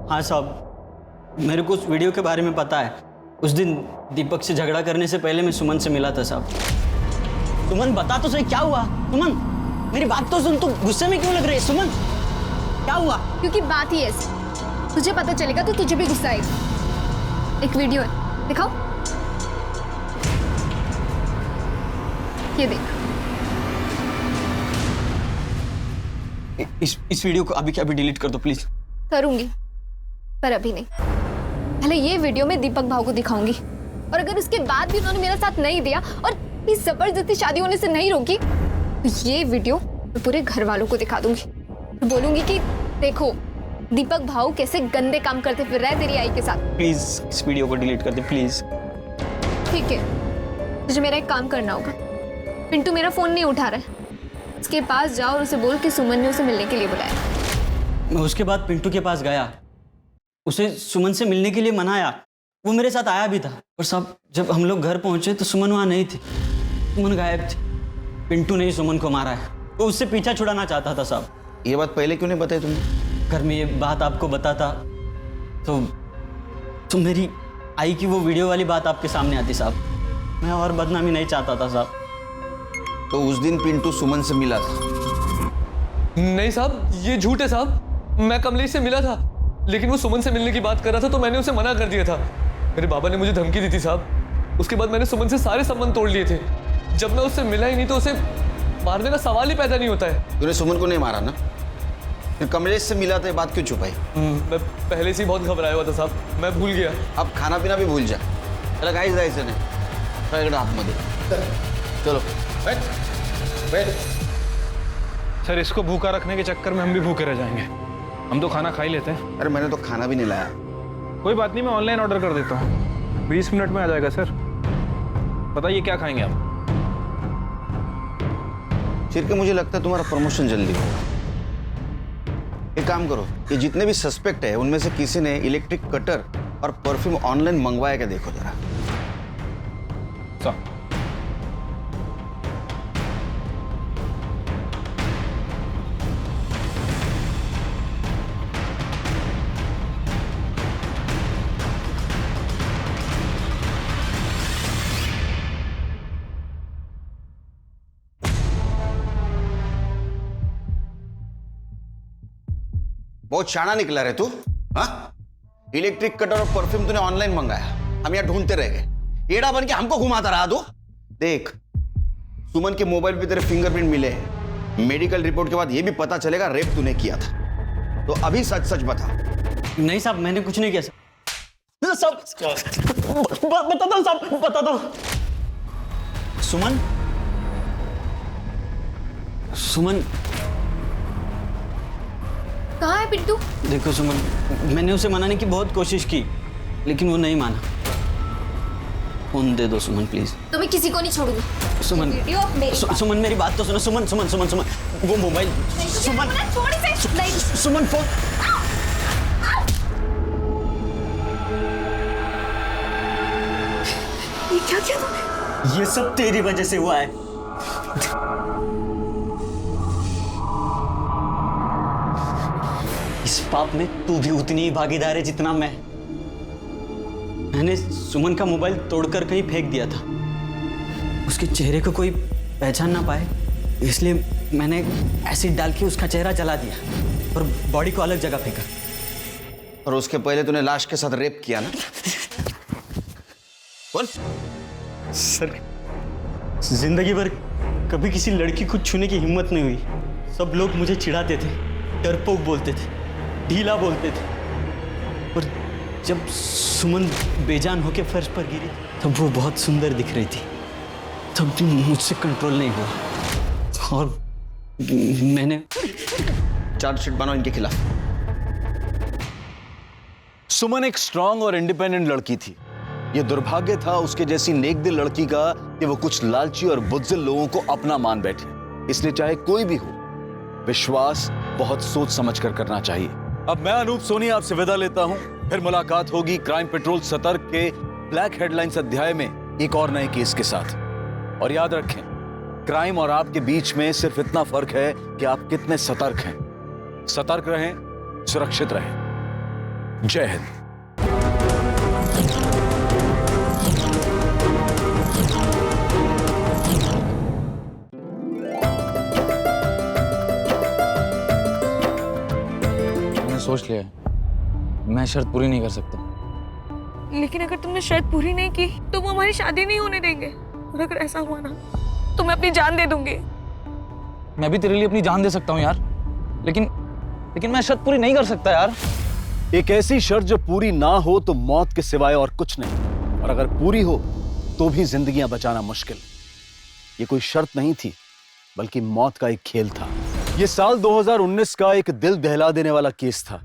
हाँ साहब, मेरे को उस वीडियो के बारे में पता है। उस दिन दीपक से झगड़ा करने से पहले मैं सुमन से मिला था साहब। सुमन बता तो सही क्या हुआ? सुमन मेरी बात तो सुन, तू गुस्से में क्यों लग रही है? सुमन क्या हुआ? क्योंकि बात ही ऐसी, तुझे पता चलेगा तो तुझे भी गुस्सा आएगा। एक वीडियो है, दिखाओ। ये देख। इस वीडियो को अभी के अभी डिलीट कर दो प्लीज। करूंगी, पर अभी नहीं। पहले ये वीडियो मैं दीपक भाव को दिखाऊंगी, और अगर उसके बाद भी उन्होंने मेरा साथ नहीं दिया और इस जबरदस्ती शादी होने से नहीं रोकी, तो ये वीडियो मैं पूरे घर वालों को दिखा दूंगी। तो बोलूंगी कि देखो दीपक भाव कैसे गंदे काम करते फिर रहे तेरी आई के साथ। प्लीज इस वीडियो को डिलीट कर दे प्लीज। ठीक है, तुझे मेरा एक काम करना होगा। पिंटू मेरा फोन नहीं उठा रहा है, उसके पास जाओ और उसे बोल कि सुमन ने उसे मिलने के लिए बुलाया। मैं उसके बाद पिंटू के पास गया, उसे सुमन से मिलने के लिए मनाया। वो मेरे साथ आया भी था, और साहब जब हम लोग घर पहुंचे तो सुमन वहाँ नहीं थी। सुमन गायब थी। पिंटू ने ही सुमन को मारा है। वो उससे पीछा छुड़ाना चाहता था साहब। ये बात पहले क्यों नहीं बताई तुमने? अगर मैं ये बात आपको बताता तो मेरी आई की वो वीडियो वाली बात आपके सामने आती साहब। मैं और बदनामी नहीं चाहता था साहब। तो उस दिन पिंटू सुमन से मिला था? नहीं साहब, ये झूठ है साहब। मैं कमलेश से मिला था, लेकिन वो सुमन से मिलने की बात कर रहा था तो मैंने उसे मना कर दिया था। मेरे बाबा ने मुझे धमकी दी थी साहब। उसके बाद मैंने सुमन से सारे संबंध तोड़ लिए थे। जब मैं उससे मिला ही नहीं तो उसे मारने का सवाल ही पैदा नहीं होता है। तूने सुमन को नहीं मारा ना? फिर कमलेश से मिला था, ये बात क्यों छुपाई? मैं पहले से ही बहुत घबराया हुआ था साहब, मैं भूल गया। अब खाना पीना भी भूल जा। चला काहीच जायचं नाही, आतमध्ये चलो। बैठ। सर इसको भूखा रखने के चक्कर में हम भी भूखे रह जाएंगे। हम तो खाना खा ही लेते हैं। अरे मैंने तो खाना भी नहीं लाया। कोई बात नहीं, मैं ऑनलाइन ऑर्डर कर देता हूँ, 20 मिनट में आ जाएगा सर। बताइए क्या खाएंगे आप? चिरके मुझे लगता है तुम्हारा प्रमोशन जल्दी होगा। एक काम करो, ये जितने भी सस्पेक्ट है उनमें से किसी ने इलेक्ट्रिक कटर और परफ्यूम ऑनलाइन मंगवाया क्या देखो जरा। बहुत शाना निकला रे तू। हाँ, इलेक्ट्रिक कटर और परफ्यूम तूने ऑनलाइन मंगाया, हम यहाँ ढूंढते रह गए। एड़ा बन के हमको घुमाता रहा तू। देख, सुमन के मोबाइल पे तेरे फिंगरप्रिंट मिले हैं। मेडिकल रिपोर्ट के बाद ये भी पता चलेगा रेप तूने किया था। तो अभी सच सच बता। नहीं साहब, मैंने कुछ नहीं किया साहब। बताता हूँ साहब, बताता हूँ। सुमन कहाँ है पिंटू? देखो सुमन, मैंने उसे मनाने की बहुत कोशिश की, लेकिन वो नहीं माना। फोन दे दो सुमन प्लीज। तो मैं किसी को नहीं छोड़ूंगी। सुमन, वीडियो मेरी सुमन मेरी बात तो सुनो। सुमन सुमन सुमन सुमन वो मोबाइल। सुमन फोन। ये क्या किया तूने? ये सब तेरी वजह से हुआ है। इस पाप में तू भी उतनी ही भागीदार है जितना मैं। मैंने सुमन का मोबाइल तोड़कर कहीं फेंक दिया था। उसके चेहरे को कोई पहचान ना पाए, इसलिए मैंने एसिड डाल के उसका चेहरा जला दिया और बॉडी को अलग जगह फेंका। और उसके पहले तूने लाश के साथ रेप किया ना? बोल। सर, जिंदगी भर कभी किसी लड़की को छूने की हिम्मत नहीं हुई। सब लोग मुझे चिढ़ाते थे, डरपोक बोलते थे, ढीला बोलते थे। और जब सुमन बेजान होकर फर्श पर गिरी तब वो बहुत सुंदर दिख रही थी। तब भी मुझसे कंट्रोल नहीं हुआ और मैंने चार्जशीट बनाओ इनके खिलाफ। सुमन एक स्ट्रांग और इंडिपेंडेंट लड़की थी। यह दुर्भाग्य था उसके जैसी नेकदिल लड़की का कि वो कुछ लालची और बुज़दिल लोगों को अपना मान बैठे। इसलिए चाहे कोई भी हो, विश्वास बहुत सोच समझ कर करना चाहिए। अब मैं अनूप सोनी आपसे विदा लेता हूं। फिर मुलाकात होगी क्राइम पेट्रोल सतर्क के ब्लैक हेडलाइंस अध्याय में एक और नए केस के साथ। और याद रखें, क्राइम और आपके बीच में सिर्फ इतना फर्क है कि आप कितने सतर्क हैं। सतर्क रहें, सुरक्षित रहें। जय हिंद। मैंने सोच लिया है, मैं शर्त पूरी नहीं कर सकता। लेकिन अगर तुमने शर्त पूरी नहीं की तो वो हमारी शादी नहीं होने देंगे। और अगर ऐसा हुआ ना तो मैं अपनी जान दे दूंगी। मैं भी तेरे लिए अपनी जान दे सकता हूँ यार, लेकिन मैं शर्त पूरी नहीं कर सकता यार। एक ऐसी शर्त जो पूरी ना हो तो मौत के सिवाय और कुछ नहीं, और अगर पूरी हो तो भी जिंदगियां बचाना मुश्किल। ये कोई शर्त नहीं थी, बल्कि मौत का एक खेल था। ये साल 2019 का एक दिल दहला देने वाला केस था,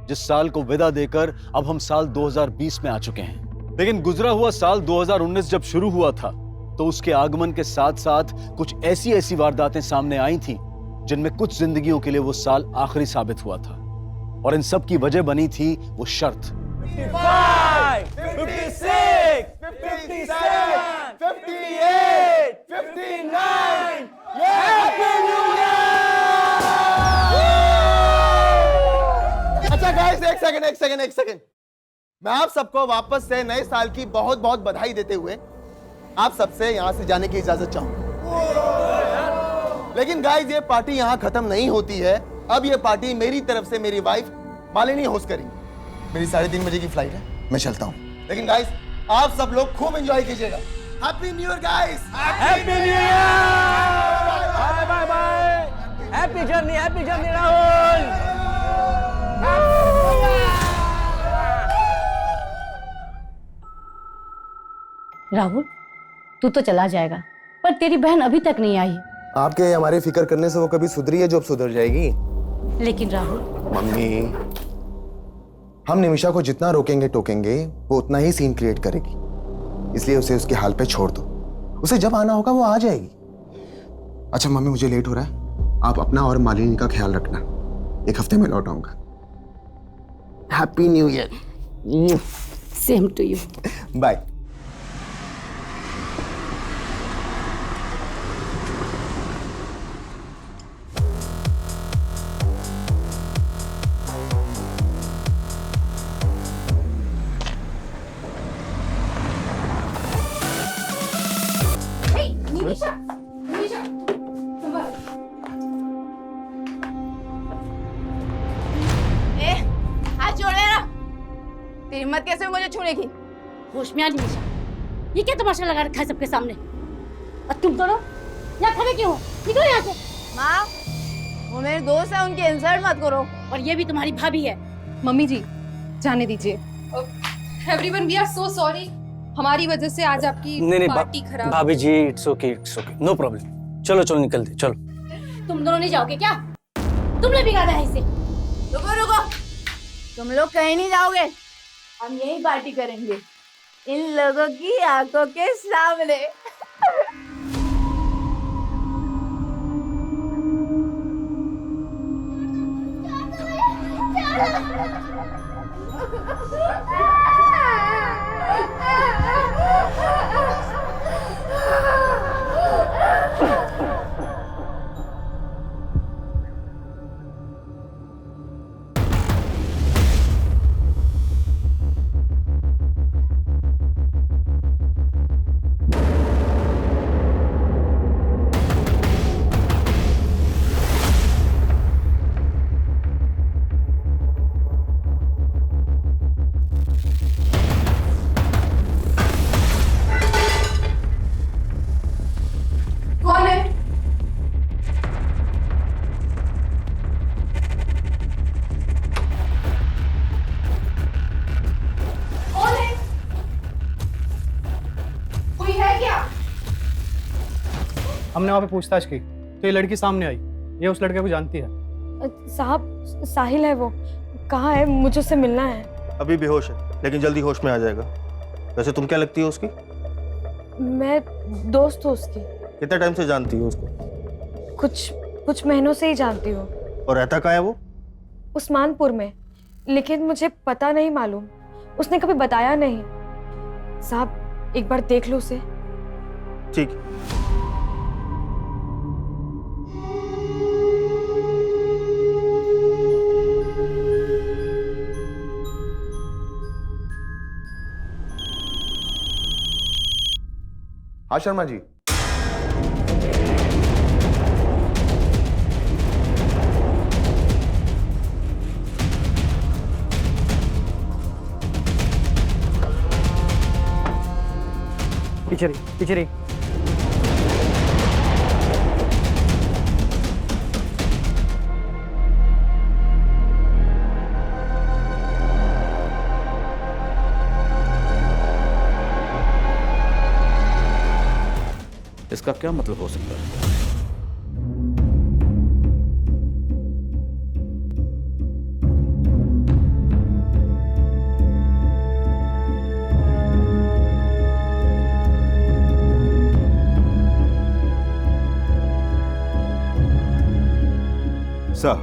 जिस साल को विदा देकर अब हम साल 2020 में आ चुके हैं। लेकिन गुजरा हुआ साल 2019 जब शुरू हुआ था तो उसके आगमन के साथ साथ कुछ ऐसी वारदातें सामने आई थीं जिनमें कुछ जिंदगियों के लिए वो साल आखिरी साबित हुआ था। और इन सब की वजह बनी थी वो शर्त। 55, 56, 57, 58, 59, हैप्पी न्यू ईयर! अच्छा गाइस, एक सेकंड। मैं आप सबको वापस से नए साल की बहुत बहुत बधाई देते हुए आप सबसे यहां से जाने की इजाजत चाहूंगा। लेकिन गाइस, ये पार्टी यहां खत्म नहीं होती है। अब ये पार्टी मेरी तरफ से मेरी वाइफ मालिनी होस्ट करेंगी। मेरी 3:30 बजे की फ्लाइट है, मैं चलता हूं। लेकिन गाइस, आप सब लोग खूब एंजॉय कीजिएगा। Happy new year guys! Happy new year! Bye bye! Happy journey Rahul! Rahul, तू तो चला जाएगा, पर तेरी बहन अभी तक नहीं आई। आपके हमारे फिक्र करने से वो कभी सुधरी है जो अब सुधर जाएगी। लेकिन राहुल, मम्मी, हम निमिषा को जितना रोकेंगे टोकेंगे वो उतना ही सीन क्रिएट करेगी। इसलिए उसे उसके हाल पे छोड़ दो। उसे जब आना होगा वो आ जाएगी। अच्छा मम्मी, मुझे लेट हो रहा है, आप अपना और मालिनी का ख्याल रखना। 1 हफ्ते में लौट आऊंगा। Happy new year. Same to you. Bye. हाथ जोड़े रहा। तेरी हिम्मत कैसे मुझे छूने की? होश में आ निमिषा, ये क्या तमाशा लगा रखा है सबके सामने? और तुम दोनों यहाँ खड़े क्यों हो? निकलो यहाँ से। माँ, वो मेरे दोस्त है, उनकी इंसल्ट मत करो। और ये भी तुम्हारी भाभी है। मम्मी जी, जाने दीजिए। Everyone, we are so sorry. हमारी वजह से आज आपकी पार्टी खराब। भाभी जी, इट्स ओके, नो प्रॉब्लम। चलो निकलते, चलो। तुम दोनों नहीं जाओगे क्या? तुमने बिगाड़ा है इसे। रुको, तुम लोग कहीं नहीं जाओगे। हम यही पार्टी करेंगे, इन लोगों की आंखों के सामने। हमने वहाँ पे पूछताछ की तो ये लड़की सामने आई। ये उस लड़के को जानती है। साहब, साहिल है वो। कहाँ है? मुझे उससे मिलना है। अभी बेहोश है, लेकिन जल्दी होश में आ जाएगा। वैसे तुम क्या लगती हो उसकी? मैं दोस्त हूँ उसकी। कितने टाइम से जानती हो उसको? कुछ महीनों से ही जानती हूँ। और रहता कहाँ है वो? उस्मानपुर में, लेकिन मुझे पता नहीं मालूम। उसने कभी बताया नहीं। साहब, एक बार देख लो उसे। ठीक। हाँ शर्मा जी। पीछे रही, पीछे रही। इसका क्या मतलब हो सकता है? सर,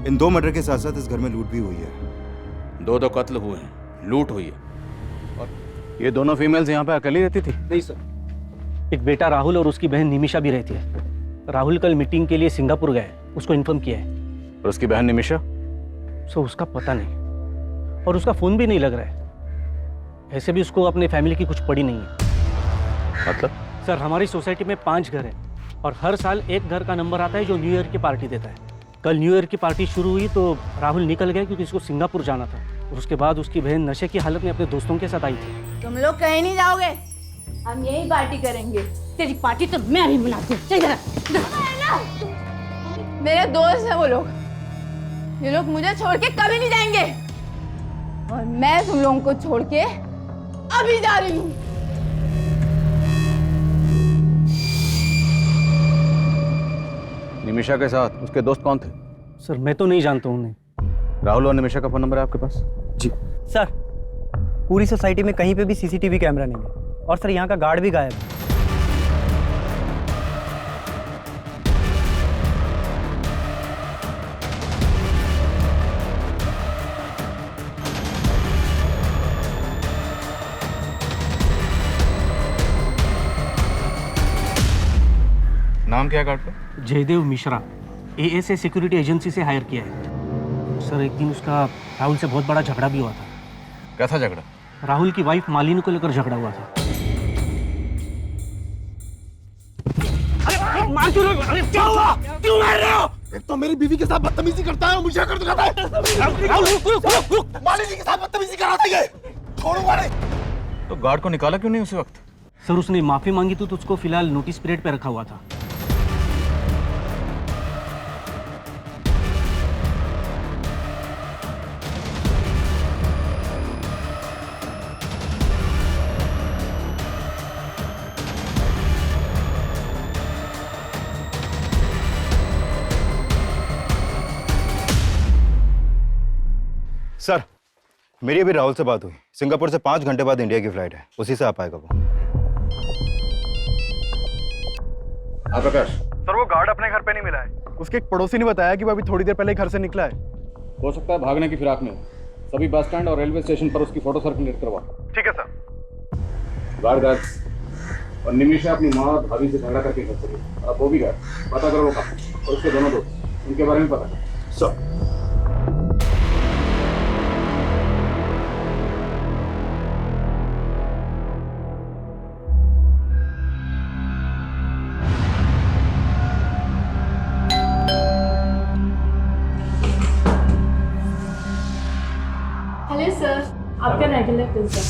इन 2 मर्डर के साथ साथ इस घर में लूट भी हुई है। 2 कत्ल हुए हैं, लूट हुई है। और ये दोनों फीमेल्स यहाँ पे अकेली रहती थी? नहीं सर, एक बेटा राहुल और उसकी बहन निमिषा भी रहती है। राहुल कल मीटिंग के लिए सिंगापुर गए, उसको इन्फॉर्म किया है। और उसकी बहन निमिषा? सो उसका पता नहीं, और उसका फोन भी नहीं लग रहा है। ऐसे भी उसको अपने फैमिली की कुछ पड़ी नहीं है। मतलब? सर, हमारी सोसाइटी में 5 घर हैं और हर साल एक घर का नंबर आता है जो न्यू ईयर की पार्टी देता है। कल न्यू ईयर की पार्टी शुरू हुई तो राहुल निकल गया क्योंकि उसको सिंगापुर जाना था। और उसके बाद उसकी बहन नशे की हालत में अपने दोस्तों के साथ आई थी। तुम लोग कहीं नहीं जाओगे, हम यही पार्टी करेंगे। तेरी पार्टी तो मैं भी बुलाती हूँ। चल जरा। मेरे दोस्त हैं वो लोग, ये लोग मुझे छोड़ के कभी नहीं जाएंगे और मैं तुम लोगों को छोड़ के अभी जा रही हूँ। निमिषा के साथ उसके दोस्त कौन थे? सर, मैं तो नहीं जानता हूँ उन्हें। राहुल और निमिषा का फोन नंबर है आपके पास? जी सर, पूरी सोसाइटी में कहीं पे भी सीसीटीवी कैमरा नहीं है और सर यहाँ का गार्ड भी गायब है। नाम क्या है गार्ड का? Jaydev Mishra, ASA security agency से हायर किया है। सर, एक दिन उसका राहुल से बहुत बड़ा झगड़ा भी हुआ था। कैसा झगड़ा? राहुल की वाइफ मालिनी को लेकर झगड़ा हुआ था। अरे मार क्यों रहे हो? अरे क्या हुआ? क्यों मार रहे हो? एक तो मेरी बीवी के साथ बदतमीजी करता है और मुझे कर दिखाता है। मालिनी के साथ बदतमीजी कराती है। छोड़ूंगा नहीं। तो गार्ड को निकाला क्यों नहीं उसी वक्त? सर, उसने माफी मांगी तो उसको फिलहाल नोटिस पीरियड पे रखा हुआ था। सर, मेरी अभी राहुल से बात हुई। सिंगापुर से 5 घंटे बाद इंडिया की फ्लाइट है, उसी से आ पाएगा वो। हाँ प्रकाश। सर, वो गार्ड अपने घर पे नहीं मिला है। उसके एक पड़ोसी ने बताया कि वो अभी थोड़ी देर पहले घर से निकला है। हो सकता है भागने की फिराक में। सभी बस स्टैंड और रेलवे स्टेशन पर उसकी फोटो सर्कुलेट करवा। ठीक है सर। गार्ड और निमिषा अपनी माँ और भाभी से झगड़ा करके घर चली। अब वो भी गार्ड, पता करो वो कहाँ, और उसके दोनों दोस्त, उनके बारे में पता करो। सर, हेलो सर, आपका रेगुलर पिज्जा।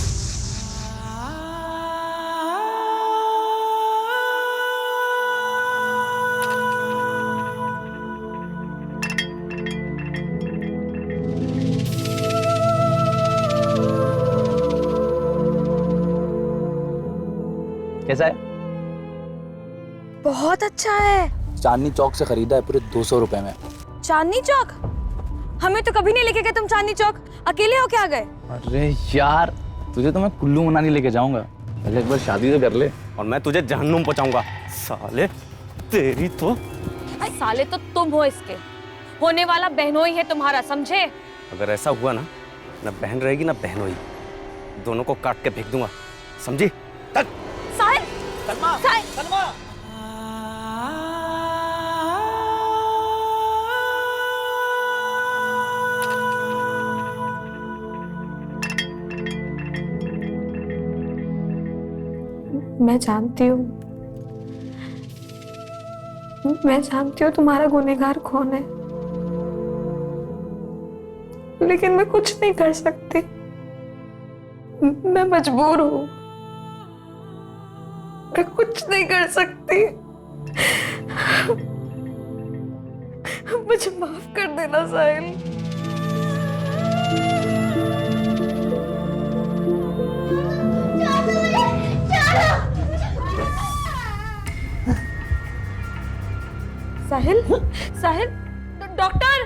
कैसा है? बहुत अच्छा है। चांदनी चौक से खरीदा है पूरे 200 रुपए में। चांदनी चौक? हमें तो कभी नहीं लेके गए तुम चांदनी चौक। अकेले हो क्या गए? अरे यार, तुझे तो मैं कुल्लू मनाली लेके जाऊंगा, पहले एक बार शादी तो कर ले। और मैं तुझे जहन्नुम पहुंचाऊंगा साले। तेरी तो साले तो तुम हो, इसके होने वाला बहनोई है तुम्हारा, समझे? अगर ऐसा हुआ ना, ना बहन रहेगी ना बहनोई, दोनों को काट के फेंक दूंगा। समझी? तक साहिल सलमा साहिल सलमा मैं जानती हूँ तुम्हारा गुनहगार कौन है, लेकिन मैं कुछ नहीं कर सकती। मैं मजबूर हूँ, मैं कुछ नहीं कर सकती। मुझे माफ कर देना साहिल। साहिल साहिल डॉक्टर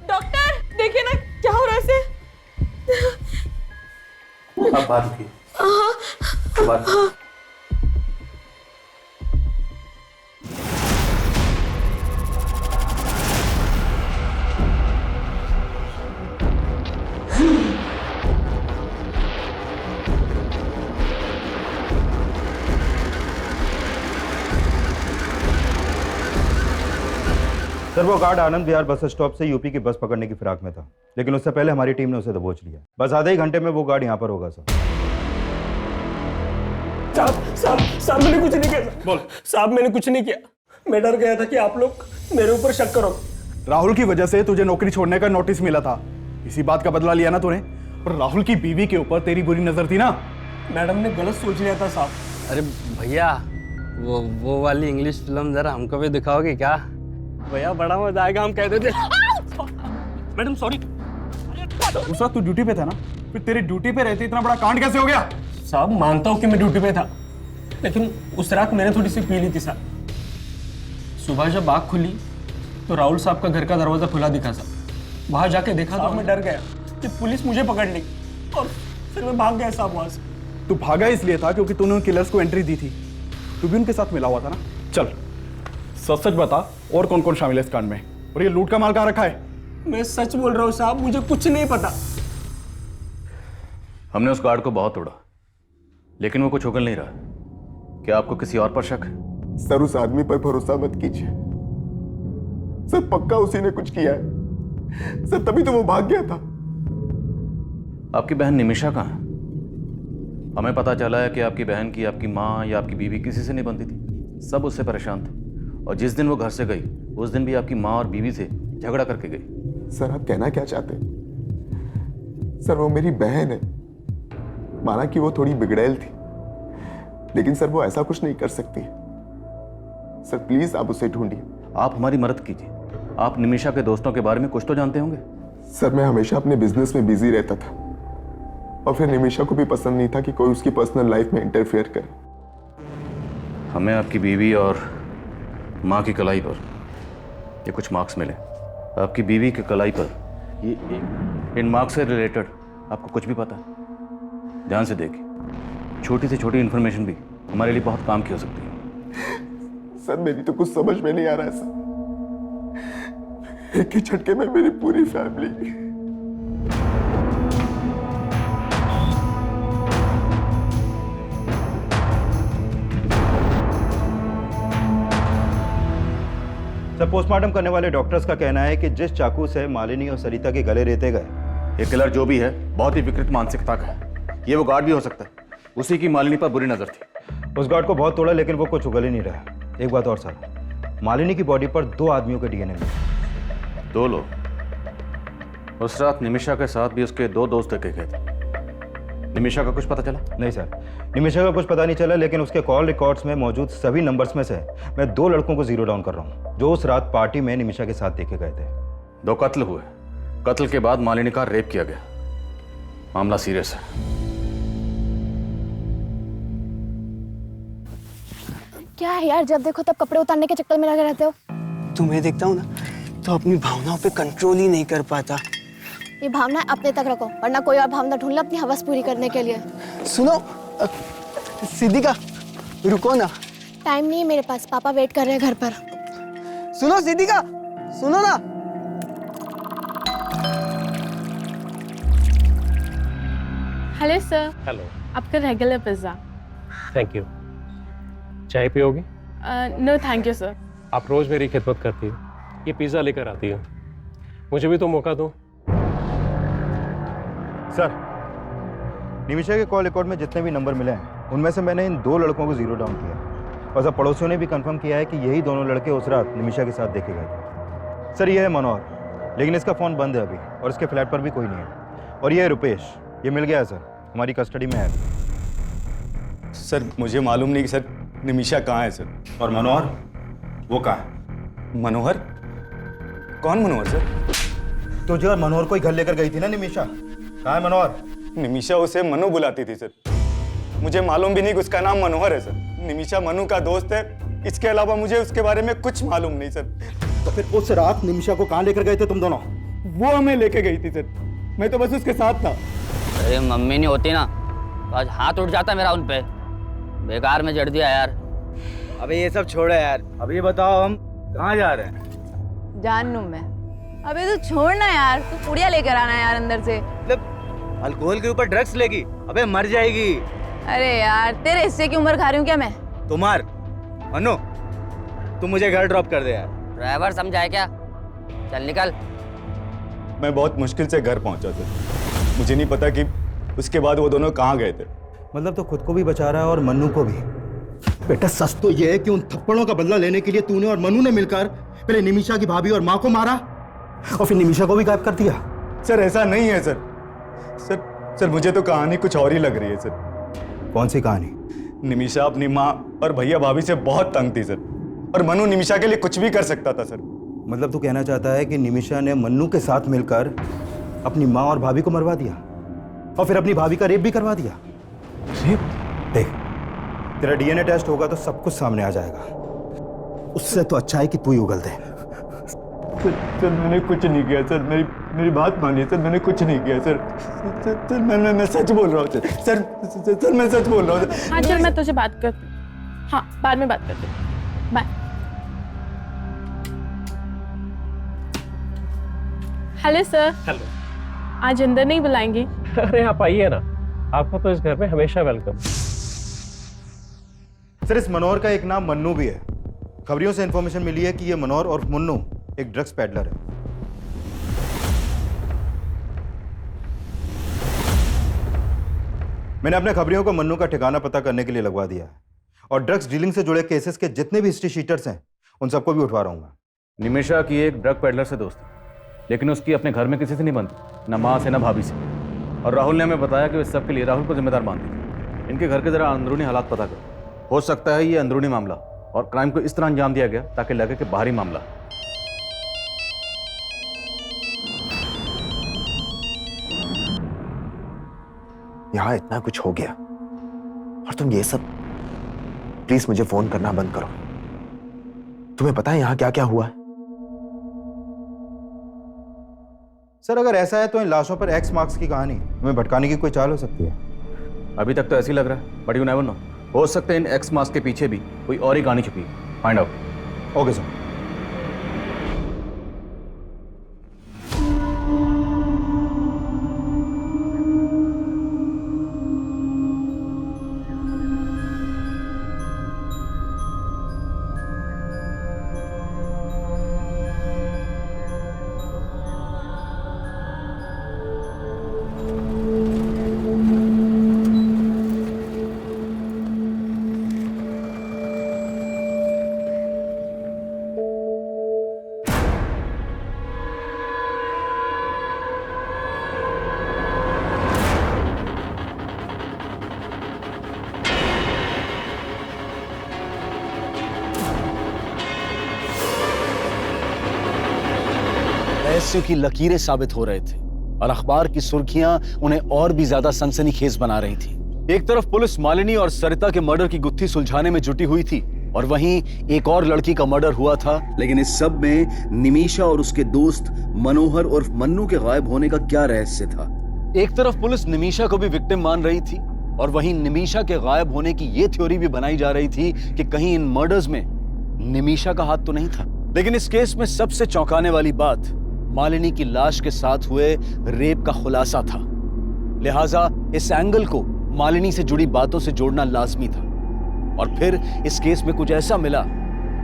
डॉक्टर देखिए ना क्या हो रहा है इसे। अब बात की बात सर वो guard Anand Vihar bus stop से यूपी की बस पकड़ने की फिराक में था, लेकिन उससे पहले हमारी टीम ने उसे दबोच लिया। बस आधे ही घंटे में वो गार्ड यहाँ पर होगा सर। साहब मैंने कुछ नहीं किया। बोल साहब, मैंने कुछ नहीं किया। मैं डर गया था कि आप लोग मेरे ऊपर शक करो। राहुल की वजह से तुझे नौकरी छोड़ने का नोटिस मिला था, इसी बात का बदला लिया ना तूने। और राहुल की बीवी के ऊपर तेरी बुरी नजर थी ना। मैडम ने गलत सोच लिया था साहब। अरे भैया वो वाली इंग्लिश फिल्म जरा हमको भी दिखाओगे क्या? भैया बड़ा मजा आएगा, हम कहते थे। Madam sorry. उस वक्त तू ड्यूटी पे था ना, फिर तेरी ड्यूटी पे रहते इतना बड़ा कांड कैसे हो गया? साहब मानता हूँ कि मैं ड्यूटी पे था, लेकिन उस रात मैंने थोड़ी सी पी ली थी साहब। सुबह जब आँख खुली तो राहुल साहब का घर का दरवाजा खुला दिखा साहब। वहां जाके देखा तो मैं डर गया कि पुलिस मुझे पकड़ ली और फिर मैं भाग गया साहब वहां से। तू भागा इसलिए था क्योंकि तूने उन किलर्स को एंट्री दी थी। तू भी उनके साथ मिला हुआ था ना। चल सच सच बता, और कौन कौन शामिल है इस कांड में, और ये लूट का माल कहाँ रखा है? मैं सच बोल रहा हूँ साहब, मुझे कुछ नहीं पता। हमने उस गार्ड को बहुत तोड़ा, लेकिन वो कुछ उगल नहीं रहा। क्या आपको किसी और पर शक है? सर उस आदमी पर भरोसा मत कीजिए सर, पक्का उसी ने कुछ किया है सर, तभी तो वो भाग गया था। आपकी बहन निमिषा कहाँ है? हमें पता चला है कि आपकी बहन की आपकी माँ या आपकी बीवी किसी से नहीं बनती थी, सब उससे परेशान थे। और जिस दिन वो घर से गई उस दिन भी आपकी माँ और बीवी से झगड़ा करके गई। सर आप कहना क्या चाहते हैं? सर वो मेरी बहन है, माना कि वो थोड़ी बिगड़ैल थी, लेकिन सर वो ऐसा कुछ नहीं कर सकती। सर प्लीज आप उसे ढूंढिए। आप हमारी मदद कीजिए। आप निमिषा के दोस्तों के बारे में कुछ तो जानते होंगे। सर मैं हमेशा अपने बिजनेस में बिजी रहता था, और फिर निमिषा को भी पसंद नहीं था कि कोई उसकी पर्सनल लाइफ में इंटरफेयर करे। हमें आपकी बीवी और माँ की कलाई पर ये कुछ मार्क्स मिले। आपकी बीवी की कलाई पर ये इन मार्क्स से रिलेटेड आपको कुछ भी पता है? ध्यान से देखिए, छोटी से छोटी इन्फॉर्मेशन भी हमारे लिए बहुत काम की हो सकती है। सर मेरी तो कुछ समझ में नहीं आ रहा है सर, एक ही झटके में मेरी पूरी फैमिली। सर पोस्टमार्टम करने वाले डॉक्टर्स का कहना है कि जिस चाकू से मालिनी और सरिता के गले रेते गए, ये किलर जो भी है बहुत ही विकृत मानसिकता का है। ये वो गार्ड भी हो सकता है, उसी की मालिनी पर बुरी नजर थी। उस गार्ड को बहुत तोड़ा लेकिन वो कुछ उगल ही नहीं रहा। एक बात और सर, मालिनी की बॉडी पर 2 आदमियों के डीएनए मिले। 2 लोग? उस रात निमिषा के साथ भी उसके 2 दोस्त देखे गए थे। निमिषा का कुछ पता चला? नहीं सर, निमिषा का कुछ पता नहीं चला, लेकिन उसके कॉल रिकॉर्ड्स में मौजूद सभी नंबर्स में से मैं 2 लड़कों को जीरो डाउन कर रहा हूँ जो उस रात पार्टी में निमिषा के साथ देखे गए थे। 2 कत्ल हुए। कत्ल के बाद मालिनी का रेप किया गया। मामला सीरियस है। क्या है यार, जब देखो तब कपड़े उतारने के चक्कर में लगे रहते हो। तुम्हें देखता हूँ ना तो अपनी भावनाओं पे कंट्रोल ही नहीं कर पाता। ये भावना अपने तक रखो, वरना कोई और भावना ढूंढ लो अपनी हवस पूरी करने के लिए। सुनो सिद्धिका, रुको ना। टाइम नहीं है मेरे पास, पापा वेट कर रहे हैं घर पर। सुनो सिद्धिका, सुनो ना। Hello sir. हेलो। आपका रेगुलर पिज्जा। Thank you. चाय पियोगी? No thank you sir. आप रोज मेरी खिदमत करती हो, ये पिज़्ज़ा लेकर आती हो, मुझे भी तो मौका दो। सर, निमिषा के कॉल रिकॉर्ड में जितने भी नंबर मिले हैं उनमें से मैंने इन 2 लड़कों को जीरो डाउन किया और सब पड़ोसियों ने भी कंफर्म किया है कि यही दोनों लड़के उस रात निमिषा के साथ देखे गए थे। सर, ये है मनोहर, लेकिन इसका फ़ोन बंद है अभी और इसके फ्लैट पर भी कोई नहीं है। और ये है रुपेश, ये मिल गया है सर, हमारी कस्टडी में है। सर मुझे मालूम नहीं कि सर निमिषा कहाँ है सर। और मनोहर, वो कहाँ है? मनोहर? कौन मनोहर सर? तो जो मनोहर को ही घर लेकर गई थी ना निमिषा, कहाँ है मनोहर? निमिषा उसे मनु बुलाती थी सर, मुझे मालूम भी नहीं कि उसका नाम मनोहर है सर। निमिषा मनु का दोस्त है, इसके अलावा मुझे उसके बारे में कुछ मालूम नहीं सर। तो फिर उस रात निमिषा को कहाँ लेकर गए थे तुम दोनों? वो हमें लेके गई थी सर, मैं तो बस उसके साथ था। अरे मम्मी नहीं होती ना तो आज हाथ उठ जाता मेरा उन पे, बेकार में जड़ दिया यार। अबे ये सब छोड़ो यार, अब ये बताओ हम कहाँ जा रहे हैं? जान लूं मैं। अबे तू छोड़ना यार, तू पुड़िया लेकर आना यार अंदर से। अल्कोहल के ऊपर ड्रग्स लेगी, अबे मर जाएगी। अरे यार, तेरे हिस्से की उम्र खा रही हूँ क्या मैं? तुम्हार मनु, तुम मुझे घर ड्रॉप कर दे यार। ड्राइवर समझाए क्या? चल निकल। मैं बहुत मुश्किल से घर पहुंचा था, मुझे नहीं पता कि उसके बाद वो दोनों कहाँ गए थे। मतलब तो खुद को भी बचा रहा है और मन्नू को भी। बेटा सच तो ये है कि उन थप्पड़ों का बदला लेने के लिए तूने और मनु ने मिलकर पहले निमिषा की भाभी और माँ को मारा और फिर निमिषा को भी गायब कर दिया। सर ऐसा नहीं है सर। सर मुझे तो कहानी कुछ और ही लग रही है सर। कौन सी कहानी? निमिषा अपनी माँ और भैया भाभी से बहुत तंग थी सर, और मनु निमिषा के लिए कुछ भी कर सकता था सर। मतलब तू कहना चाहता है कि निमिषा ने मन्नू के साथ मिलकर अपनी माँ और भाभी को मरवा दिया और फिर अपनी भाभी का रेप भी करवा दिया? देख, तेरा डीएनए टेस्ट होगा तो सब कुछ सामने आ जाएगा। उससे तो अच्छा है कि तू ही उगल दे। सर मैंने कुछ नहीं किया सर, मेरी बात मानिए सर, मैंने कुछ नहीं किया सर। मैं सच बोल रहा हूँ सर, मैं सच बोल रहा हूँ। हाँ चल, मैं तुझे बात करती हूँ। हाँ बाद में बात करती हूँ, बाय। Hello sir. हेलो। आज अंदर नहीं बुलाएंगे? अरे आप आइए ना, आपका तो इस घर में हमेशा वेलकम। सर इस मनोहर का एक नाम मन्नू भी है। खबरियों से इंफॉर्मेशन मिली है कि ये मनोहर और मुन्नू एक ड्रग्स पैडलर है। मैंने अपने खबरियों को मन्नू का ठिकाना पता करने के लिए लगवा दिया है और ड्रग्स डीलिंग से जुड़े केसेस के जितने भी हिस्ट्री शीटर्स हैं उन सबको भी उठवा रहा हूं मैं। निमिषा की एक ड्रग पैडलर से दोस्ती, लेकिन उसकी अपने घर में किसी से नहीं बनती, न माँ से न भाभी से। और राहुल ने हमें बताया कि वे सबके लिए राहुल को जिम्मेदार मानती थी। इनके घर के जरा अंदरूनी हालात पता करो, हो सकता है ये अंदरूनी मामला और क्राइम को इस तरह अंजाम दिया गया ताकि लगे कि बाहरी मामला। यहाँ इतना कुछ हो गया और तुम ये सब, प्लीज मुझे फोन करना बंद करो। तुम्हें पता है यहाँ क्या क्या हुआ है? सर अगर ऐसा है तो इन लाशों पर एक्स मार्क्स की कहानी तुम्हें भटकाने की कोई चाल हो सकती है। अभी तक तो ऐसे ही लग रहा है, बट यू नेवर नो, हो सकता है इन एक्स मार्क्स के पीछे भी कोई और ही कहानी छुपी है। Find out. Okay sir. रहस्यों की लकीरें साबित हो रहे थे और अखबार की सुर्खियां उन्हें और भी ज्यादा सनसनीखेज बना रही थी। एक तरफ पुलिस मालिनी और सरिता के मर्डर की गुत्थी सुलझाने में जुटी हुई थी और वहीं एक और लड़की का मर्डर हुआ था। लेकिन इस सब में निमिषा और उसके दोस्त मनोहर और मन्नू के गायब होने का क्या रहस्य था? एक तरफ पुलिस निमिषा को भी विक्टिम मान रही थी और वहीं निमिषा के गायब होने की यह थ्योरी भी बनाई जा रही थी कि कहीं इन मर्डर्स में निमिषा का हाथ तो नहीं था। लेकिन इस केस में सबसे चौंकाने वाली बात मालिनी की लाश के साथ हुए रेप का खुलासा था। लिहाजा इस एंगल को मालिनी से जुड़ी बातों से जोड़ना लाजमी था। और फिर इस केस में कुछ ऐसा मिला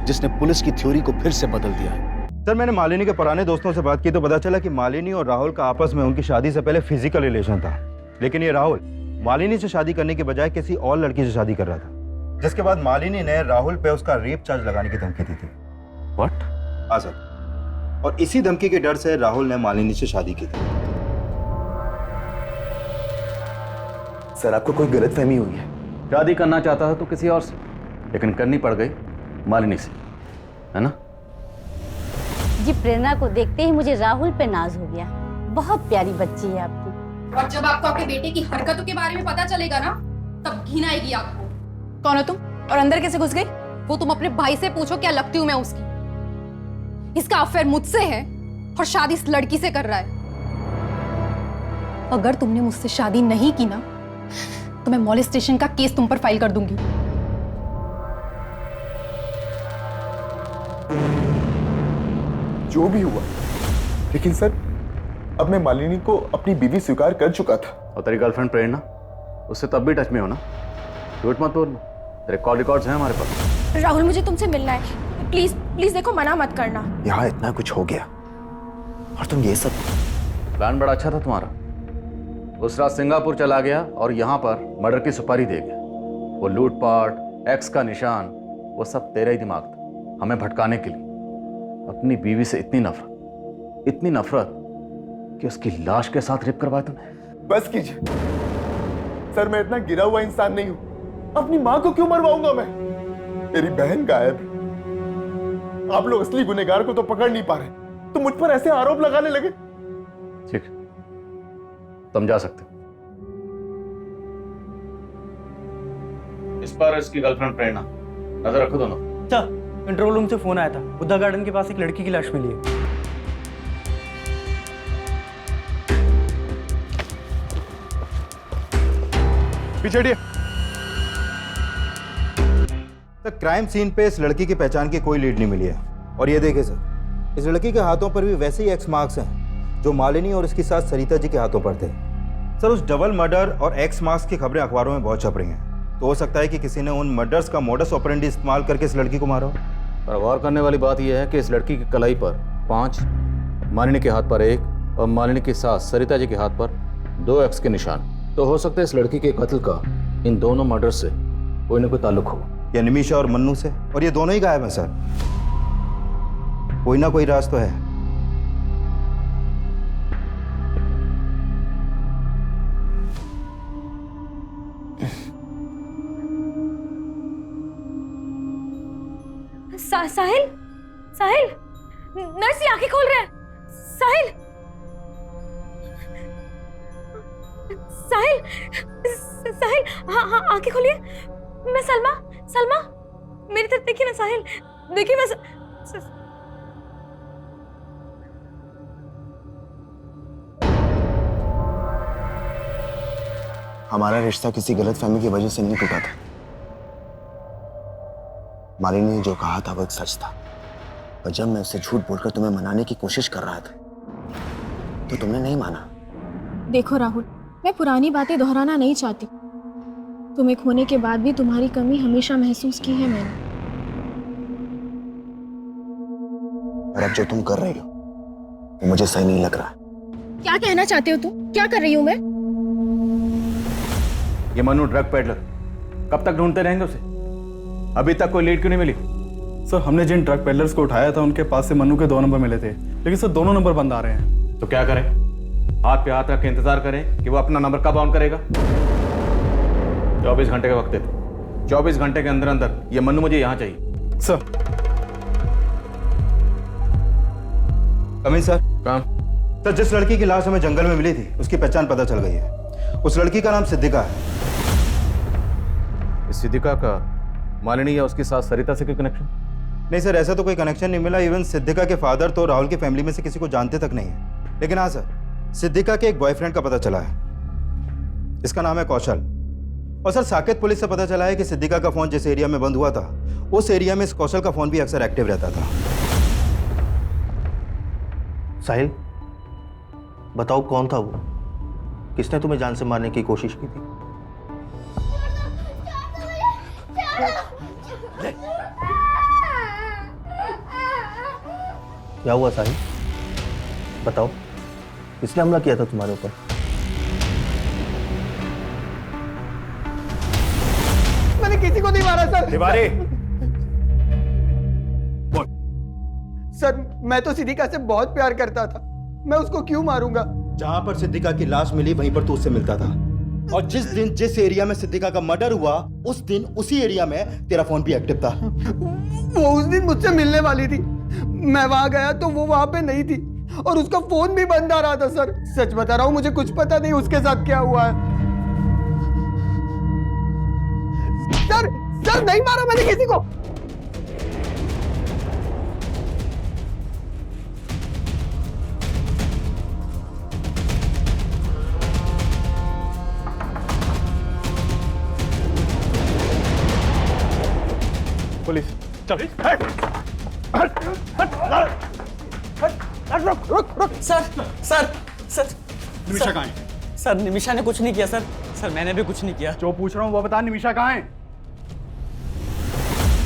जिसने पुलिस की थ्योरी को फिर से बदल दिया है। सर, मैंने मालिनी के पुराने दोस्तों से बात की तो पता चला कि मालिनी और राहुल का आपस में उनकी शादी से पहले फिजिकल रिलेशन था। लेकिन ये राहुल मालिनी से शादी करने के बजाय किसी और लड़की से शादी कर रहा था, जिसके बाद मालिनी ने राहुल पे उसका रेप चार्ज लगाने की धमकी दी थी। व्हाट? हाँ सर, और इसी धमकी के डर से राहुल ने मालिनी से शादी की थी। सर, आपको कोई गलतफहमी हुई है। शादी करना चाहता था तो किसी और से, लेकिन करनी पड़ गई मालिनी से, है ना? जी, प्रेरणा को देखते ही मुझे राहुल पे नाज हो गया। बहुत प्यारी बच्ची है आपकी। और जब आपको आपके बेटे की हरकतों के बारे में पता चलेगा ना, तब घिन आएगी आपको। कौन हो तुम और अंदर कैसे घुस गई? वो तुम अपने भाई से पूछो, क्या लगती हूँ मैं उसकी। इसका अफेयर मुझसे है और शादी इस लड़की से कर रहा है। अगर तुमने मुझसे शादी नहीं की ना, तो मैं मॉलेस्टेशन का केस तुम पर फाइल कर दूंगी। जो भी हुआ, लेकिन सर अब मैं मालिनी को अपनी बीवी स्वीकार कर चुका था। और तेरी गर्लफ्रेंड प्रेरणा, उससे तब भी टच में हो ना? झूठ मत बोलना, तेरे कॉल रिकॉर्ड्स हैं हमारे पास। राहुल, मुझे तुमसे मिलना है। प्लीज प्लीज देखो, मना मत करना। यहाँ इतना कुछ हो गया और तुम ये सब। प्लान बड़ा अच्छा था तुम्हारा। उस रात सिंगापुर चला गया और यहाँ पर मर्डर की सुपारी दे गया। वो लूटपाट, एक्स का निशान, वो सब तेरा ही दिमाग था, हमें भटकाने के लिए। अपनी बीवी से इतनी नफरत कि उसकी लाश के साथ रेप करवाया तुमने। बस कीजिए सर, मैं इतना गिरा हुआ इंसान नहीं हूं। अपनी मां को क्यों मरवाऊंगा मैं? मेरी बहन गायब है। आप लोग असली गुनहगार को तो पकड़ नहीं पा रहे, तो मुझ पर ऐसे आरोप लगाने लगे। ठीक, तुम जा सकते। इस पर इसकी गर्लफ्रेंड प्रेरणा, नजर रखो दोनों। अच्छा, कंट्रोल रूम से फोन आया था, बुद्धा गार्डन के पास एक लड़की की लाश मिली है। पीछे हटिए। सर, क्राइम सीन पे इस लड़की की पहचान की कोई लीड नहीं मिली है। और ये देखिए सर, इस लड़की के हाथों पर भी वैसे ही एक्स मार्क्स हैं जो मालिनी और इसकी साथ सरिता जी के हाथों पर थे। सर, उस डबल मर्डर और एक्स मार्क्स की खबरें अखबारों में बहुत छप रही हैं, तो हो सकता है कि किसी ने उन मर्डर्स का मोडस ऑपरेंडी इस्तेमाल करके इस लड़की को मारा हो। पर गौर करने वाली बात यह है कि इस लड़की की कलाई पर 5, मालिनी के हाथ पर 1 और मालिनी की सास सरिता जी के हाथ पर 2 एक्स के निशान। तो हो सकता है इस लड़की के कत्ल का इन दोनों मर्डर से कोई ना कोई ताल्लुक हो, या निमिषा और मन्नू से। और ये दोनों ही गायब हैं सर। कोई ना कोई राज तो है। साहिल, साहिल, नर्स, आंखें खोल रहे हैं। साहिल, साहिल, साहिल, हाँ हाँ, आंखें खोलिए। मैं सलमा, सलमा, मेरी तरफ देखिए ना साहिल, देखिए मैं हमारा रिश्ता किसी गलतफहमी की वजह से नहीं टूटा था। मालिनी ने जो कहा था वो एक सच था, और जब मैं उसे झूठ बोलकर तुम्हें मनाने की कोशिश कर रहा था तो तुमने नहीं माना। देखो राहुल, मैं पुरानी बातें दोहराना नहीं चाहती। तुम्हें खोने के बाद भी तुम्हारी कमी हमेशा महसूस की है मैंने। और अब जो तुम कर रही हो वो मुझे सही नहीं लग रहा। क्या कहना चाहते हो तुम? क्या कर रही हूँ मैं? ये मनु ड्रग पेडलर, कब तक ढूंढते रहेंगे उसे? अभी तक कोई लीड क्यों नहीं मिली? सर, हमने जिन ड्रग पेडलर्स को उठाया था उनके पास से मनु के 2 नंबर मिले थे, लेकिन सर दोनों नंबर बंद आ रहे हैं। तो क्या करें? हाथ पे हाथ रख के इंतजार करें कि वो अपना नंबर कब ऑन करेगा? 24 घंटे का वक्त देते। 24 घंटे के अंदर अंदर ये मनु मुझे यहाँ चाहिए। सर। Coming sir. काम। सर, जिस लड़की की लाश हमें जंगल में मिली थी उसकी पहचान पता चल गई है। उस लड़की का नाम सिद्धिका है। इस सिद्धिका का मालिनी या उसकी सास सरिता से कोई कनेक्शन? नहीं सर, ऐसा तो कोई कनेक्शन नहीं मिला। इवन सिद्धिका के फादर तो राहुल की फैमिली में से किसी को जानते तक नहीं है। लेकिन हाँ सर, सिद्धिका के एक बॉयफ्रेंड का पता चला है। इसका नाम है कौशल। और सर, साकेत पुलिस से पता चला है कि सिद्धिका का फोन जिस एरिया में बंद हुआ था उस एरिया में इस कौशल का फोन भी अक्सर एक्टिव रहता था। साहिल, बताओ कौन था वो? किसने तुम्हें जान से मारने की कोशिश की थी? क्या हुआ साहिल? बताओ, किसने हमला किया था तुम्हारे ऊपर? मैंने किसी को नहीं मारा सर। तिवारी, सर मैं तो सिद्दीका से बहुत प्यार करता था, मैं उसको क्यों मारूंगा? जहां पर सिद्दीका की लाश मिली वहीं पर तू उससे मिलता था, और जिस दिन जिस एरिया में सिद्दीका का मर्डर हुआ उस दिन उसी एरिया में तेरा फोन भी एक्टिव था। वो उस दिन मुझसे मिलने वाली थी, मैं वहां गया तो वो वहां पे नहीं थी और उसका फोन भी बंद आ रहा था। सर सच बता रहा हूं, मुझे कुछ पता नहीं उसके साथ क्या हुआ है। सर नहीं मारा मैंने किसी को। पुलिस चल। रुक सर सर सर निमिषा कहाँ है? सर निमिषा ने कुछ नहीं किया सर। सर मैंने भी कुछ नहीं किया। जो पूछ रहा हूँ वो बता, निमिषा कहाँ है?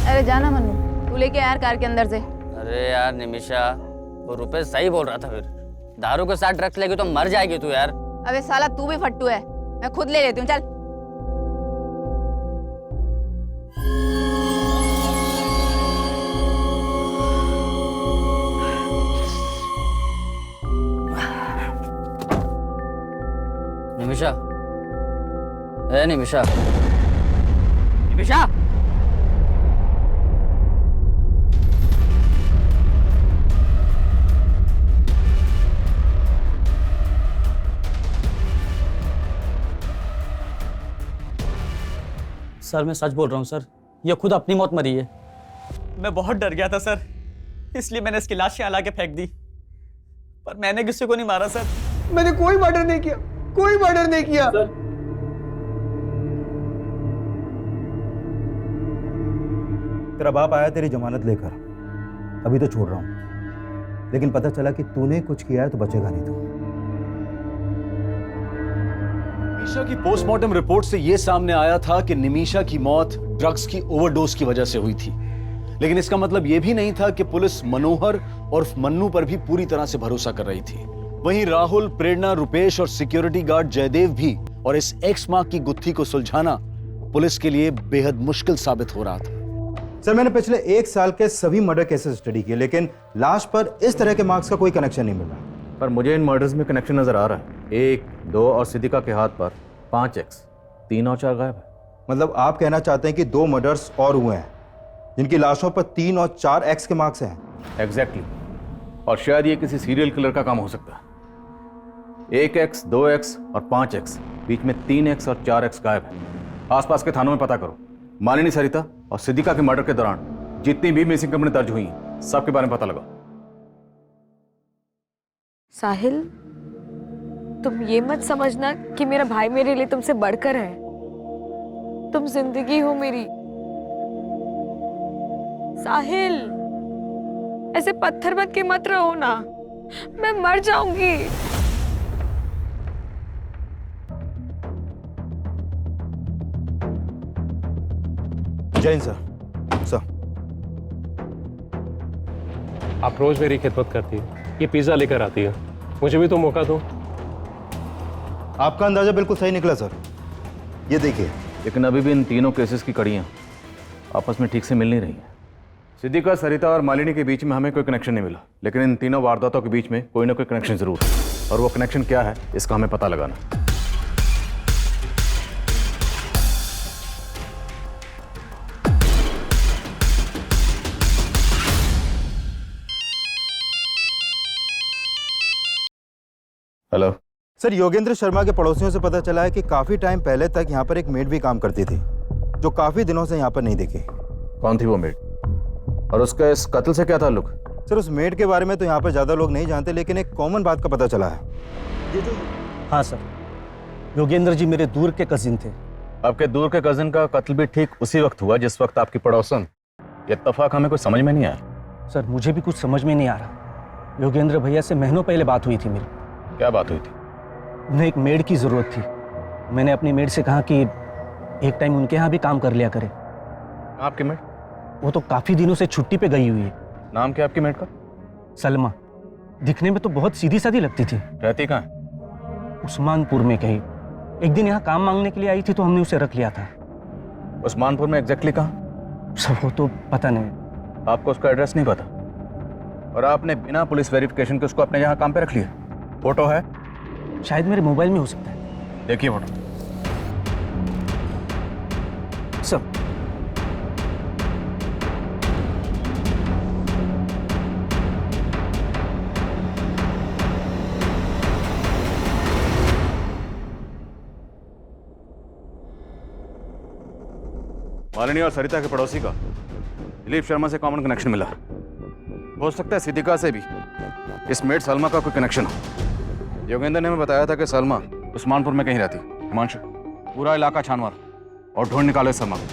अरे जाना मन्नू, तू लेके यार कार के अंदर से। अरे यार निमिषा, वो रुपेश सही बोल रहा था। फिर दारू के साथ ड्रग्स लेगी तो मर जाएगी तू यार। अबे साला तू भी फट्टू है, मैं खुद ले लेती हूँ, चल। निमिषा, ए निमिषा, निमिषा, सर मैं सच बोल रहा हूँ सर, ये खुद अपनी मौत मरी है। मैं बहुत डर गया था सर, इसलिए मैंने इसकी लाश यहाँ ला के फेंक दी, पर मैंने किसी को नहीं मारा सर। मैंने कोई मर्डर नहीं किया, कोई मर्डर नहीं किया। तेरा बाप आया तेरी जमानत लेकर, अभी तो छोड़ रहा हूं, लेकिन पता चला कि तूने कुछ किया है तो बचेगा नहीं तू। निमिषा की पोस्टमार्टम रिपोर्ट से यह सामने आया था कि निमिषा की मौत ड्रग्स की ओवरडोज की वजह से हुई थी, लेकिन इसका मतलब यह भी नहीं था कि पुलिस मनोहर और मन्नू पर भी पूरी तरह से भरोसा कर रही थी। वहीं राहुल, प्रेरणा, रुपेश और सिक्योरिटी गार्ड जयदेव भी, और इस एक्स मार्क की गुत्थी को सुलझाना पुलिस के लिए बेहद मुश्किल साबित हो रहा था। सर मैंने पिछले 1 साल के सभी मर्डर केसेस स्टडी किए, लेकिन लाश पर इस तरह के मार्क्स का कोई कनेक्शन नहीं मिला। पर मुझे इन मर्डर्स में कनेक्शन नजर आ रहा है। 1, 2 और सिद्दीका के हाथ पर 5x, 3 और 4 गायब है। मतलब आप कहना चाहते हैं कि 2 मर्डर्स और हुए हैं जिनकी लाशों पर 3 और 4 एक्स के मार्क्स हैं? एग्जैक्टली, और शायद ये किसी सीरियल किलर का काम हो सकता है। 1x, 2x और 5x, बीच में 3x और 4x गायब है। आसपास के थानों में पता करो। मालिनी, सरिता और सिद्दीका के मर्डर के दौरान जितनी भी मिसिंग कंप्लेंट दर्ज हुई सबके बारे में पता लगाओ। साहिल, तुम ये मत समझना कि मेरा भाई मेरे लिए तुमसे बढ़कर है। तुम जिंदगी हो मेरी। साहिल, ऐसे पत्थर बन के मत रहो ना, मैं मर जाऊंगी। जैन सर। सर, आप रोज मेरी खिदमत करती है, ये पिज्जा लेकर आती है, मुझे भी तो मौका दो। आपका अंदाजा बिल्कुल सही निकला सर, ये देखिए। लेकिन अभी भी इन तीनों केसेस की कड़ियां आपस में ठीक से मिल नहीं रही हैं। सिद्दीका, सरिता और मालिनी के बीच में हमें कोई कनेक्शन नहीं मिला, लेकिन इन तीनों वारदातों के बीच में कोई ना कोई कनेक्शन जरूर है, और वो कनेक्शन क्या है इसका हमें पता लगाना। हेलो सर, योगेंद्र शर्मा के पड़ोसियों से पता चला है कि काफी टाइम पहले तक यहाँ पर एक मेड भी काम करती थी, जो काफी दिनों से यहाँ पर नहीं दिखी। कौन थी वो मेड, और उसका इस कत्ल से क्या ताल्लुक? सर उस मेड के बारे में तो यहाँ पर ज्यादा लोग नहीं जानते, लेकिन एक कॉमन बात का पता चला है। हाँ सर, योगेंद्र जी मेरे दूर के कजिन थे। आपके दूर के कजिन का कत्ल भी ठीक उसी वक्त हुआ जिस वक्त आपकी पड़ोसन। ये इत्तेफाक हमें कुछ समझ में नहीं आया। सर मुझे भी कुछ समझ में नहीं आ रहा। योगेंद्र भैया से महीनों पहले बात हुई थी मेरी। क्या बात हुई थी? उन्हें एक मेड की ज़रूरत थी। मैंने अपनी मेड से कहा कि एक टाइम उनके यहाँ भी काम कर लिया करे। आपकी मेट? वो तो काफी दिनों से छुट्टी पे गई हुई है। नाम क्या आपकी मेट का? सलमा। दिखने में तो बहुत सीधी सादी लगती थी। रहती कहाँ है? उस्मानपुर में कहीं। एक दिन यहाँ काम मांगने के लिए आई थी तो हमने उसे रख लिया था। उस्मानपुर में एग्जैक्टली कहाँ? सब वो तो पता नहीं। आपको उसका एड्रेस नहीं पता और आपने बिना पुलिस वेरिफिकेशन के उसको अपने यहाँ काम पे रख लिया? फोटो है? शायद मेरे मोबाइल में हो सकता है। देखिए फोटो। सब मालिनी और सरिता के पड़ोसी का दिलीप शर्मा से कॉमन कनेक्शन मिला। हो सकता है सिद्धिका से भी इस मेट सलमा का कोई कनेक्शन हो। योगेंद्र ने हमें बताया था कि सलमा उस्मानपुर में कहीं रहती। हिमांशु, पूरा इलाका छान मार और ढूंढ निकाले सलमा को।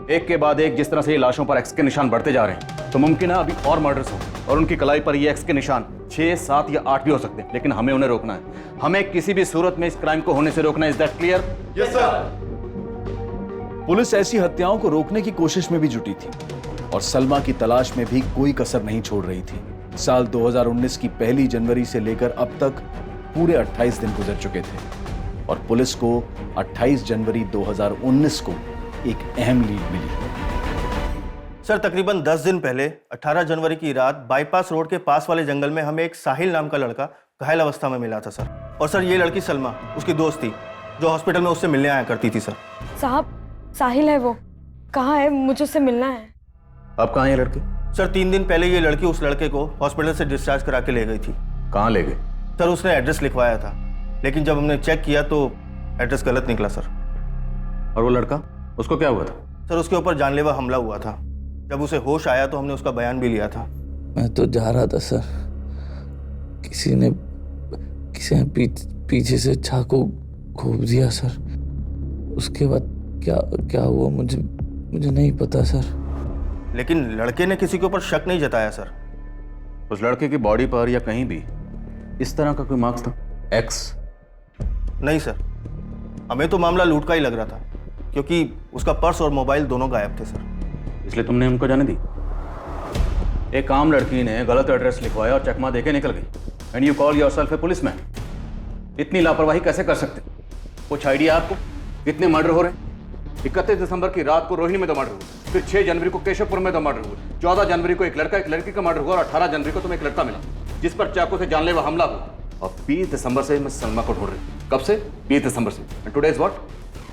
एक के बाद एक जिस तरह से ये लाशों पर एक्स के निशान बढ़ते जा रहे हैं तो मुमकिन है अभी और मर्डर्स हो और उनकी कलाई पर ये एक्स के निशान 6, 7 या 8 भी हो सकते हैं, लेकिन हमें उन्हें रोकना है। हमें किसी भी सूरत में इस क्राइम को होने से रोकना है। Is that clear? Yes sir. Police ऐसी हत्याओं को रोकने की कोशिश में भी जुटी थी और सलमा की तलाश में भी कोई कसर नहीं छोड़ रही थी। साल 2019 की 1 जनवरी से लेकर अब तक पूरे 28 दिन गुजर चुके थे और पुलिस को 28 जनवरी 2019 को एक अहम लीड मिली। सर, तकरीबन 10 दिन पहले 18 जनवरी की रात बाईपास रोड के पास वाले जंगल में हमें एक साहिल नाम का लड़का घायल अवस्था में मिला था सर। और सर ये लड़की सलमा उसकी दोस्त थी जो हॉस्पिटल में उससे मिलने आया करती थी। सर साहब, साहिल है वो, कहाँ है? मुझे उससे मिलना है। अब कहाँ है लड़की? सर 3 दिन पहले ये लड़की उस लड़के को हॉस्पिटल से डिस्चार्ज करा के ले गई थी। कहाँ ले गए? सर उसने एड्रेस लिखवाया था, लेकिन जब हमने चेक किया तो एड्रेस गलत निकला सर। और वो लड़का, उसको क्या हुआ था? सर उसके ऊपर जानलेवा हमला हुआ था। जब उसे होश आया तो हमने उसका बयान भी लिया था। मैं तो जा रहा था सर, किसी ने पीछे से चाकू घोंप दिया सर। उसके बाद क्या हुआ मुझे नहीं पता सर। लेकिन लड़के ने किसी के ऊपर शक नहीं जताया सर। उस लड़के की बॉडी पर या कहीं भी इस तरह का कोई मार्क्स था? एक्स? नहीं सर, हमें तो मामला लूट का ही लग रहा था क्योंकि उसका पर्स और मोबाइल दोनों गायब थे सर। इसलिए तुमने उनको जाने दी? एक आम लड़की ने गलत एड्रेस लिखवाया और चकमा देके निकल गई and you call yourself A policeman. इतनी लापरवाही कैसे कर सकते? कुछ आइडिया आपको? कितने मर्डर हो रहे हैं? 31 दिसंबर की रात को रोहिणी में 2 मर्डर हुए, फिर 6 जनवरी को केशवपुर में 2 मर्डर हुए, 14 जनवरी को एक लड़का एक लड़की का मर्डर हुआ और 18 जनवरी को तुम्हें एक लड़का मिला जिस पर चाकू से जानलेवा हमला हुआ। और 20 दिसंबर से मैं सलमा को ढूंढ रही हूँ। कब से? 20 दिसंबर से। And today is what?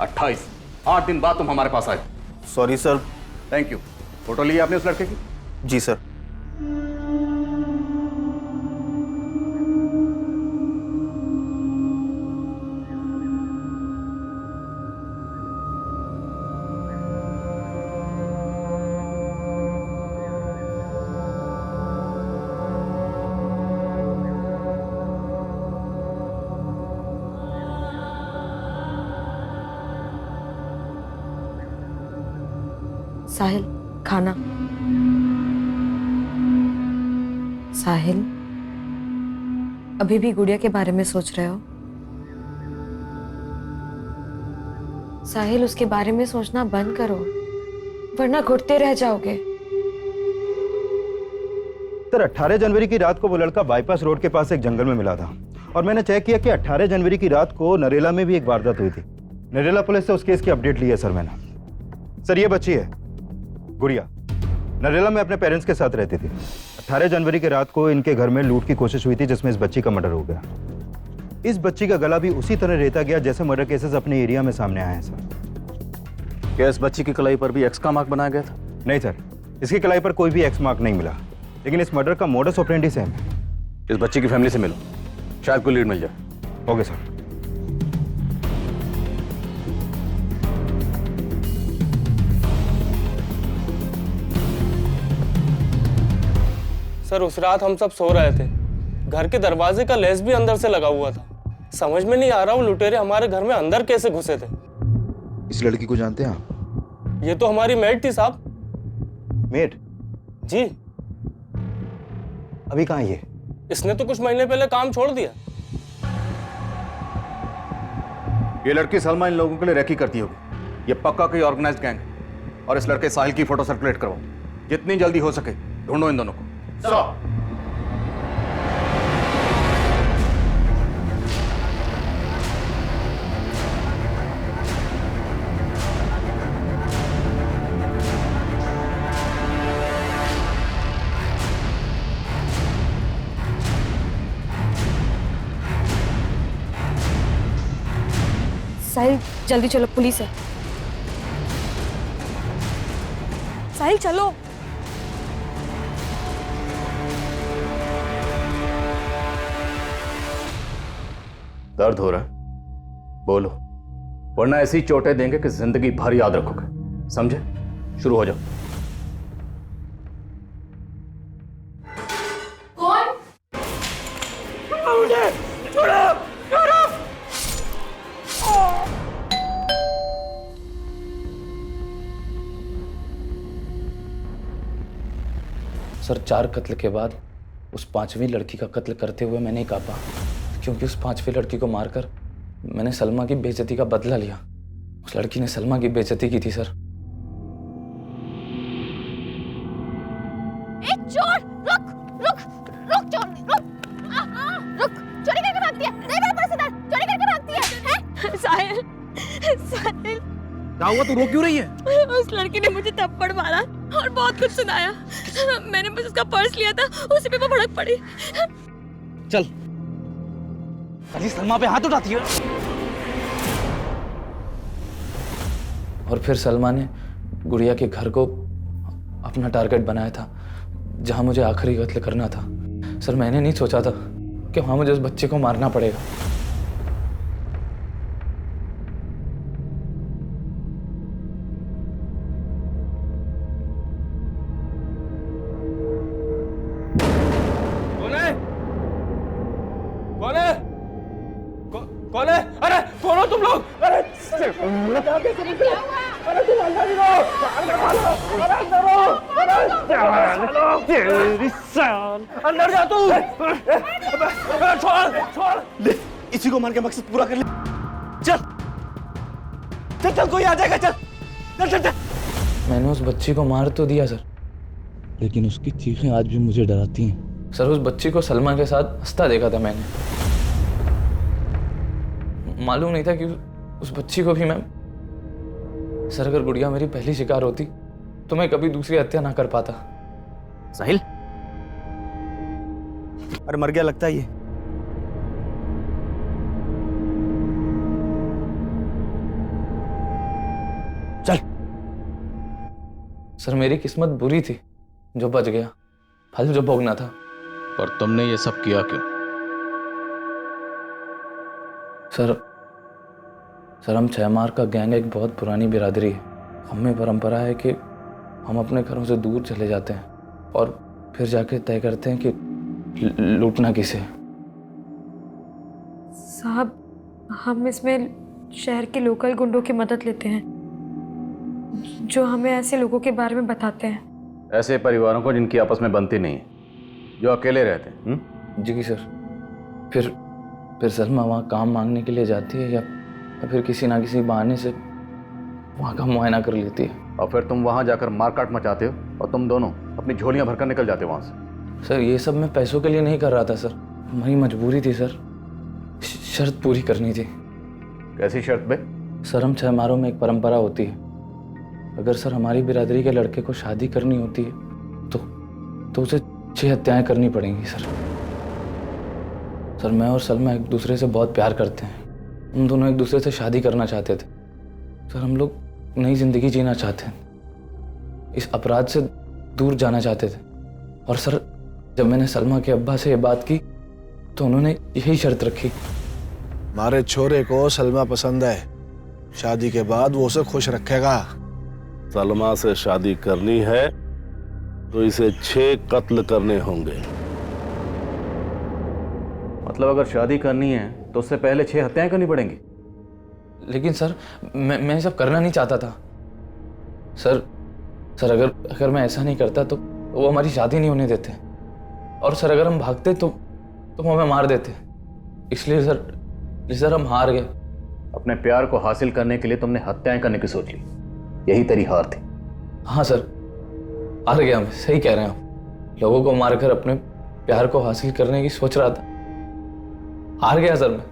28। 8 दिन बाद तुम हमारे पास आए। Sorry sir. Thank you. Photo ली आपने उस लड़के की? जी सर। साहिल, खाना। साहिल, अभी भी गुड़िया के बारे में सोच रहे हो? साहिल, उसके बारे में सोचना बंद करो वरना घुटते रह जाओगे। सर 18 जनवरी की रात को वो लड़का बाईपास रोड के पास एक जंगल में मिला था और मैंने चेक किया कि 18 जनवरी की रात को नरेला में भी एक वारदात हुई थी। नरेला पुलिस से उस केस की अपडेट ली है सर मैंने। सर ये बच्ची है गुड़िया, नरेला में अपने पेरेंट्स के साथ रहती थी। 18 जनवरी की रात को इनके घर में लूट की कोशिश हुई थी जिसमें इस बच्ची का मर्डर हो गया। इस बच्ची का गला भी उसी तरह रेता गया जैसे मर्डर केसेस अपने एरिया में सामने आए हैं सर। क्या इस बच्ची की कलाई पर भी एक्स का मार्क बनाया गया था? नहीं सर, इसकी कलाई पर कोई भी एक्स मार्क नहीं मिला, लेकिन इस मर्डर का मोडस ऑपरेंडी सेम है। इस बच्ची की फैमिली से मिलो, शायद कोई लीड मिल जाए। Okay sir. सर उस रात हम सब सो रहे थे, घर के दरवाजे का लेस भी अंदर से लगा हुआ था। समझ में नहीं आ रहा वो लुटेरे हमारे घर में अंदर कैसे घुसे थे। इस लड़की को जानते हैं आप? ये तो हमारी मेड थी साहब। मेड? जी। अभी कहाँ है ये? इसने तो कुछ महीने पहले काम छोड़ दिया। ये लड़की सलमा इन लोगों के लिए रैकी करती होगी। ये पक्का कोई ऑर्गेनाइज्ड गैंग है और इस लड़के साहिल की फोटो सर्कुलेट करवाओ। जितनी जल्दी हो सके ढूंढो इन दोनों को। साहिल जल्दी चलो, पुलिस है। साहिल चलो। दर्द हो रहा है? बोलो, वरना ऐसी चोटें देंगे कि जिंदगी भर याद रखोगे। समझे? शुरू हो जाओ। कौन? मुझे छोड़ो, छोड़ो। सर 4 कत्ल के बाद उस 5वीं लड़की का कत्ल करते हुए मैं नहीं कांपा, क्योंकि उस 5वीं लड़की को मारकर मैंने सलमा की बेइज्जती का बदला लिया। उस लड़की ने सलमा की बेइज्जती की थी सर। चोर, रुक रुक रुक, चोर रुक, रुक, चोरी करके भागती है। नहीं मेरा पर्स इधर, चोरी करके भागती है। साहिल, साहिल क्या हुआ? तू रो क्यों रही है? उस लड़की ने मुझे थप्पड़ मारा और बहुत कुछ सुनाया। मैंने बस उसका पर्स लिया था, उसी पे वो भड़क पड़ी। चल, अजी सलमा पे हाथ उठाती है। और फिर सलमा ने गुड़िया के घर को अपना टारगेट बनाया था, जहां मुझे आखिरी कत्ल करना था। सर मैंने नहीं सोचा था कि वहां मुझे उस बच्चे को मारना पड़ेगा। कौन है? अरे कौन हो तुम लोग? अरे अंदर जा तू। छोड़ छोड़, इसी को मार के मकसद पूरा कर ले। चल चल चल, कोई आ जाएगा। चल चल चल चल। मैंने उस बच्ची को मार तो दिया सर, लेकिन उसकी चीखें आज भी मुझे डराती हैं। सर उस बच्ची को सलमा के साथ हंसता देखा था मैंने। मालूम नहीं था कि उस बच्ची को भी मैं, सर अगर गुड़िया मेरी पहली शिकार होती तो मैं कभी दूसरी हत्या ना कर पाता। साहिल, अरे मर गया लगता है ये। चल। सर मेरी किस्मत बुरी थी जो बच गया, फल जो भोगना था। पर तुमने ये सब किया क्यों? सर हम 6 मार का गैंग एक बहुत पुरानी बिरादरी है। हमें परंपरा है कि हम अपने घरों से दूर चले जाते हैं और फिर जाके तय करते हैं कि लूटना किसे। साहब, हम इसमें शहर के लोकल गुंडों की मदद लेते हैं, जो हमें ऐसे लोगों के बारे में बताते हैं। ऐसे परिवारों को जिनकी आपस में बनती नहीं है, जो अकेले रहते हैं। जी सर। फिर सलमा वहाँ काम मांगने के लिए जाती है या फिर किसी ना किसी बहाने से वहाँ का मुआयना कर लेती है। और फिर तुम वहाँ जाकर मारकाट मचाते हो और तुम दोनों अपनी झोलियाँ भरकर निकल जाते हो वहाँ से। सर ये सब मैं पैसों के लिए नहीं कर रहा था सर, हमारी मजबूरी थी सर, शर्त पूरी करनी थी। कैसी शर्त बे? सर हम 6 मारों में एक परंपरा होती है, अगर सर हमारी बिरादरी के लड़के को शादी करनी होती है तो उसे 6 हत्याएं करनी पड़ेंगी सर। मैं और सलमा एक दूसरे से बहुत प्यार करते हैं, हम दोनों एक दूसरे से शादी करना चाहते थे सर। हम लोग नई जिंदगी जीना चाहते हैं, इस अपराध से दूर जाना चाहते थे। और सर जब मैंने सलमा के अब्बा से ये बात की तो उन्होंने यही शर्त रखी। हमारे छोरे को सलमा पसंद है, शादी के बाद वो उसे खुश रखेगा। सलमा से शादी करनी है तो इसे 6 कत्ल करने होंगे। मतलब अगर शादी करनी है तो उससे पहले 6 हत्याएं करनी पड़ेंगी? लेकिन सर मैं सब करना नहीं चाहता था सर। अगर मैं ऐसा नहीं करता तो वो हमारी शादी नहीं होने देते, और सर अगर हम भागते तो वो हमें मार देते। इसलिए सर हम हार गए, अपने प्यार को हासिल करने के लिए तुमने हत्याएं करने की सोच ली, यही तेरी हार थी। हाँ सर, हार गया मैं, सही कह रहे हैं आप। लोगों को मारकर अपने प्यार को हासिल करने की सोच रहा था, हार गया सर मैं।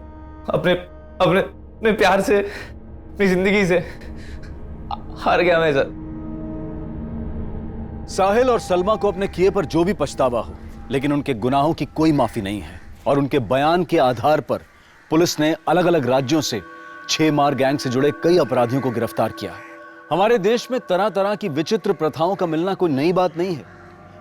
अपने अपने अपने प्यार से, अपनी जिंदगी से हार गया मैं सर। साहिल और सलमा को अपने किए पर जो भी पछतावा हो, लेकिन उनके गुनाहों की कोई माफी नहीं है और उनके बयान के आधार पर पुलिस ने अलग अलग राज्यों से 6 मार गैंग से जुड़े कई अपराधियों को गिरफ्तार किया है। हमारे देश में तरह तरह की विचित्र प्रथाओं का मिलना कोई नई बात नहीं है,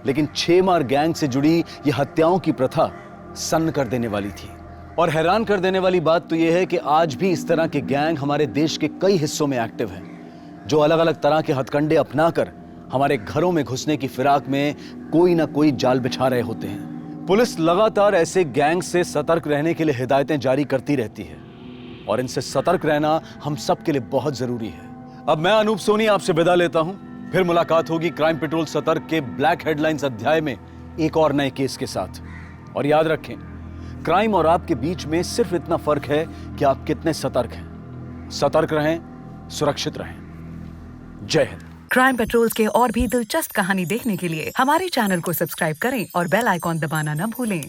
लेकिन 6 मार गैंग से जुड़ी यह हत्याओं की प्रथा सन्न कर देने वाली थी। और हैरान कर देने वाली बात तो यह है कि आज भी इस तरह के गैंग हमारे देश के कई हिस्सों में एक्टिव हैं, जो अलग अलग तरह के हथकंडे अपनाकर हमारे घरों में घुसने की फिराक में कोई ना कोई जाल बिछा रहे होते हैं। पुलिस लगातार ऐसे गैंग से सतर्क रहने के लिए हिदायतें जारी करती रहती है और इनसे सतर्क रहना हम सब के लिए बहुत जरूरी है। अब मैं अनूप सोनी आपसे विदा लेता हूं, फिर मुलाकात होगी क्राइम पेट्रोल सतर्क के ब्लैक हेडलाइंस अध्याय में एक और नए केस के साथ। और याद रखें, क्राइम और आपके बीच में सिर्फ इतना फर्क है कि आप कितने सतर्क हैं। सतर्क रहें, सुरक्षित रहें। जय हिंद। क्राइम पेट्रोल के और भी दिलचस्प कहानी देखने के लिए हमारे चैनल को सब्सक्राइब करें और बेल आइकॉन दबाना न भूलें।